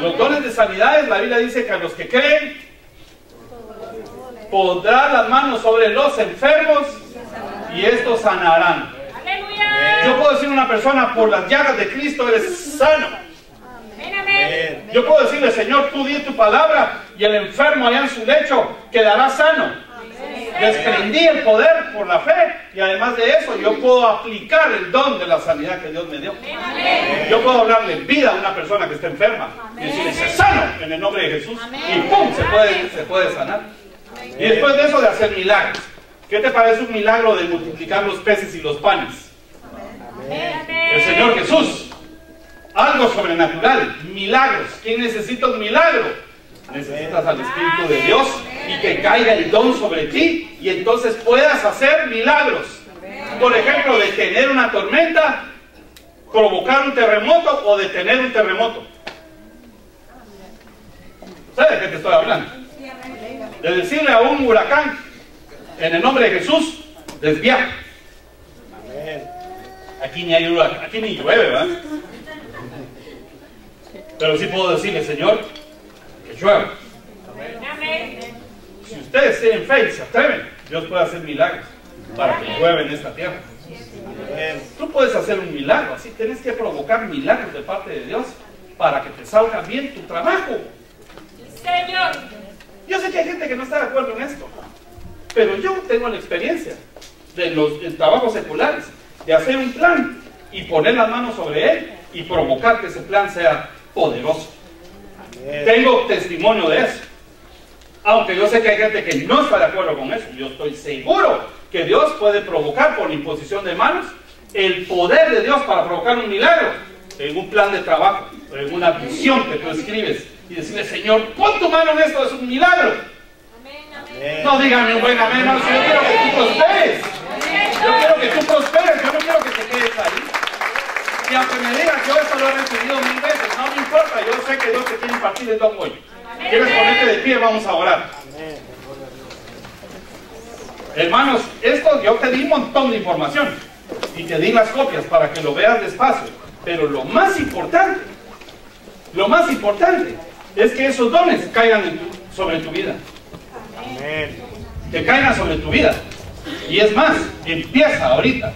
Los dones de sanidades, la Biblia dice que a los que creen pondrá las manos sobre los enfermos y estos sanarán. Aleluya. Yo puedo decir a una persona, por las llagas de Cristo eres sano. Amén, amén. Yo puedo decirle, Señor, tú di tu palabra y el enfermo allá en su lecho quedará sano. Desprendí el poder por la fe y además de eso yo puedo aplicar el don de la sanidad que Dios me dio. Yo puedo hablarle vida a una persona que está enferma y decirle, sé sano en el nombre de Jesús y ¡pum! Se puede sanar. Y después de eso, de hacer milagros. ¿Qué te parece un milagro de multiplicar los peces y los panes? El Señor Jesús. Algo sobrenatural, milagros. ¿Quién necesita un milagro? Necesitas al Espíritu de Dios y que caiga el don sobre ti y entonces puedas hacer milagros. Por ejemplo, detener una tormenta, provocar un terremoto o detener un terremoto. ¿Sabes de qué te estoy hablando? De decirle a un huracán, en el nombre de Jesús, desvía. Aquí ni hay huracán, aquí ni llueve, ¿verdad? Pero sí puedo decirle, Señor, que llueva. Amén. Si ustedes tienen fe y se atreven, Dios puede hacer milagros para que llueva en esta tierra. Tú puedes hacer un milagro, así tienes que provocar milagros de parte de Dios para que te salga bien tu trabajo. Señor. Yo sé que hay gente que no está de acuerdo en esto, pero yo tengo la experiencia de los trabajos seculares, de hacer un plan y poner las manos sobre él y provocar que ese plan sea poderoso. Tengo testimonio de eso. Aunque yo sé que hay gente que no está de acuerdo con eso, yo estoy seguro que Dios puede provocar por imposición de manos el poder de Dios para provocar un milagro en un plan de trabajo, en una visión que tú escribes y decirle, Señor, pon tu mano en esto, es un milagro. No díganme un buen amén, hermano, yo quiero que tú prosperes. Yo quiero que tú prosperes, yo no quiero que te quedes ahí. Y aunque me digan, yo esto lo he recibido 1000 veces, no me importa, yo sé que Dios te quiere impartir el don hoy. ¿Quieres ponerte de pie? Vamos a orar. Hermanos, esto yo te di un montón de información y te di las copias para que lo veas despacio. Pero lo más importante es que esos dones caigan sobre tu vida. Que caigan sobre tu vida. Y es más, empieza ahorita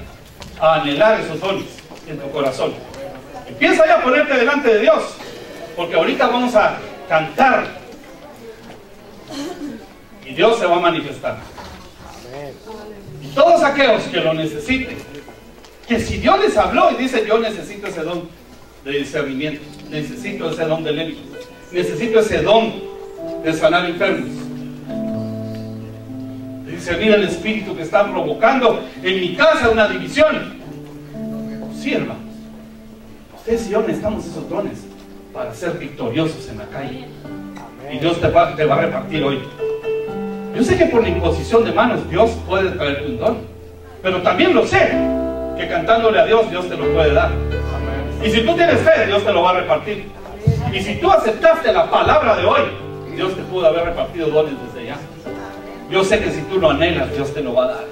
a anhelar esos dones en tu corazón. Empieza ya a ponerte delante de Dios, porque ahorita vamos a cantar y Dios se va a manifestar. Y todos aquellos que lo necesiten, que si Dios les habló y dice, yo necesito ese don de discernimiento, necesito ese don de lento, necesito ese don de sanar enfermos, de discernir el espíritu que están provocando en mi casa una división. Sí, hermanos, ustedes y yo necesitamos esos dones para ser victoriosos en la calle. Y Dios te va a repartir hoy. Yo sé que por la imposición de manos Dios puede traerte un don, pero también lo sé que cantándole a Dios, Dios te lo puede dar. Y si tú tienes fe, Dios te lo va a repartir. Y si tú aceptaste la palabra de hoy, Dios te pudo haber repartido dones desde ya. Yo sé que si tú lo anhelas, Dios te lo va a dar.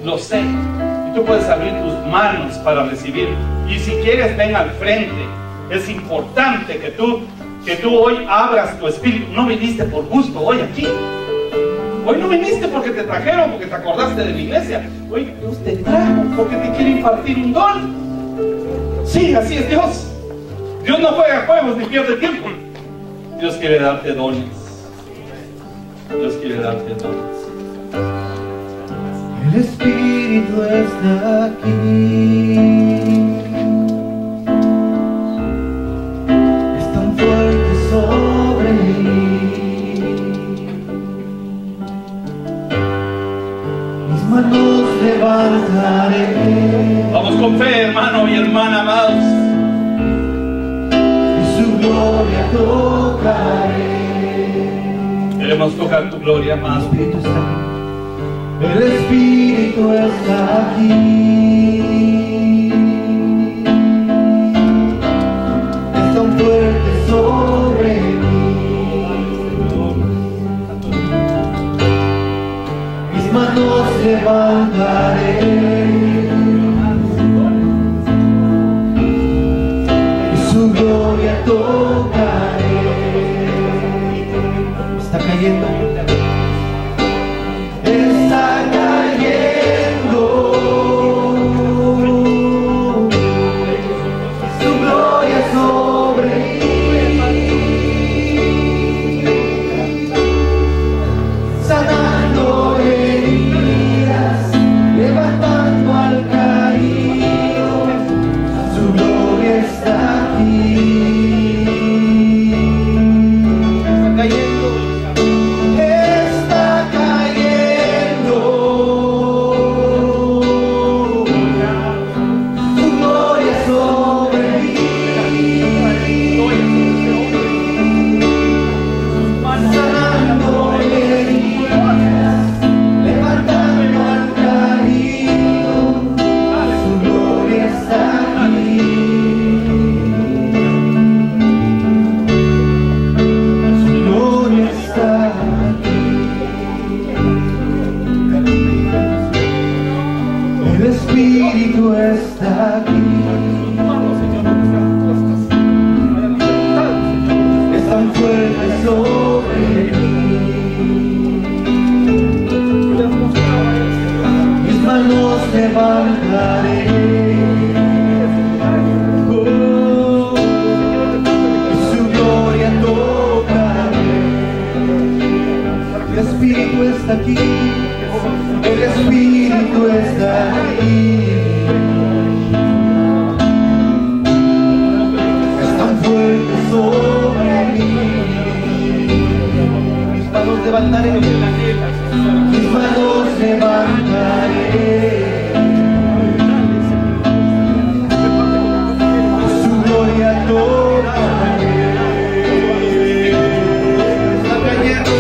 Lo sé. Y tú puedes abrir tus manos para recibir. Y si quieres, ven al frente. Es importante que tú hoy abras tu espíritu. No viniste por gusto hoy aquí. Hoy no viniste porque te trajeron, porque te acordaste de la iglesia. Hoy Dios te trajo porque te quiere impartir un don. Sí, así es Dios. Dios no juega juegos ni pierde tiempo. Dios quiere darte dones. Dios quiere darte dones. El Espíritu está aquí. Es tan fuerte sobre mí. Mis manos levantaré. con fe, hermano y hermana amados. Y su gloria tocaré. Queremos tocar tu gloria más. El Espíritu está aquí. Es tan fuerte sobre mí. Mis manos levantaré. Y su gloria tocaré. Está cayendo. Está cayendo su gloria sobre mí, sanando heridas, levantando al caído, su gloria está aquí. Está cayendo. El Espíritu está aquí. Es tan fuerte sobre mí. Mis manos levantaré. Y su gloria tocaré. El Espíritu está aquí. El Espíritu está aquí. Es tan fuerte sobre mí. Mis manos levantaré. Mis manos levantaré. Su gloria tocaré. Está cayendo.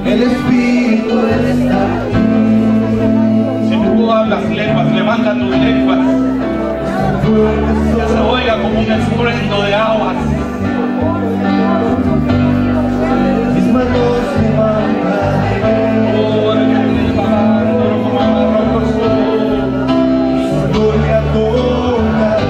El Espíritu está aquí. Si tú hablas lenguas, levanta tus lenguas. Que se oiga como un estruendo de aguas. Mis manos levantaré. Su gloria tocaré.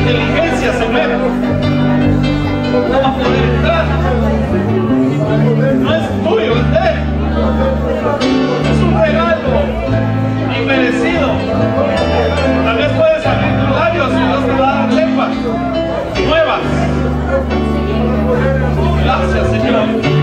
diligencias en medio. No va a poder entrar. No es tuyo, es de Él. Es un regalo inmerecido. Tal vez puedes abrir tus labios y Dios te va a dar lenguas nuevas. Gracias, Señor.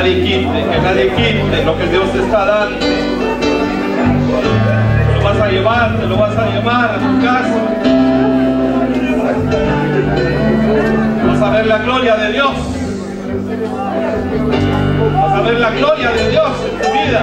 Que nadie quite lo que Dios te está dando. Lo vas a llevar, te lo vas a llevar a tu casa. Vas a ver la gloria de Dios. Vas a ver la gloria de Dios en tu vida.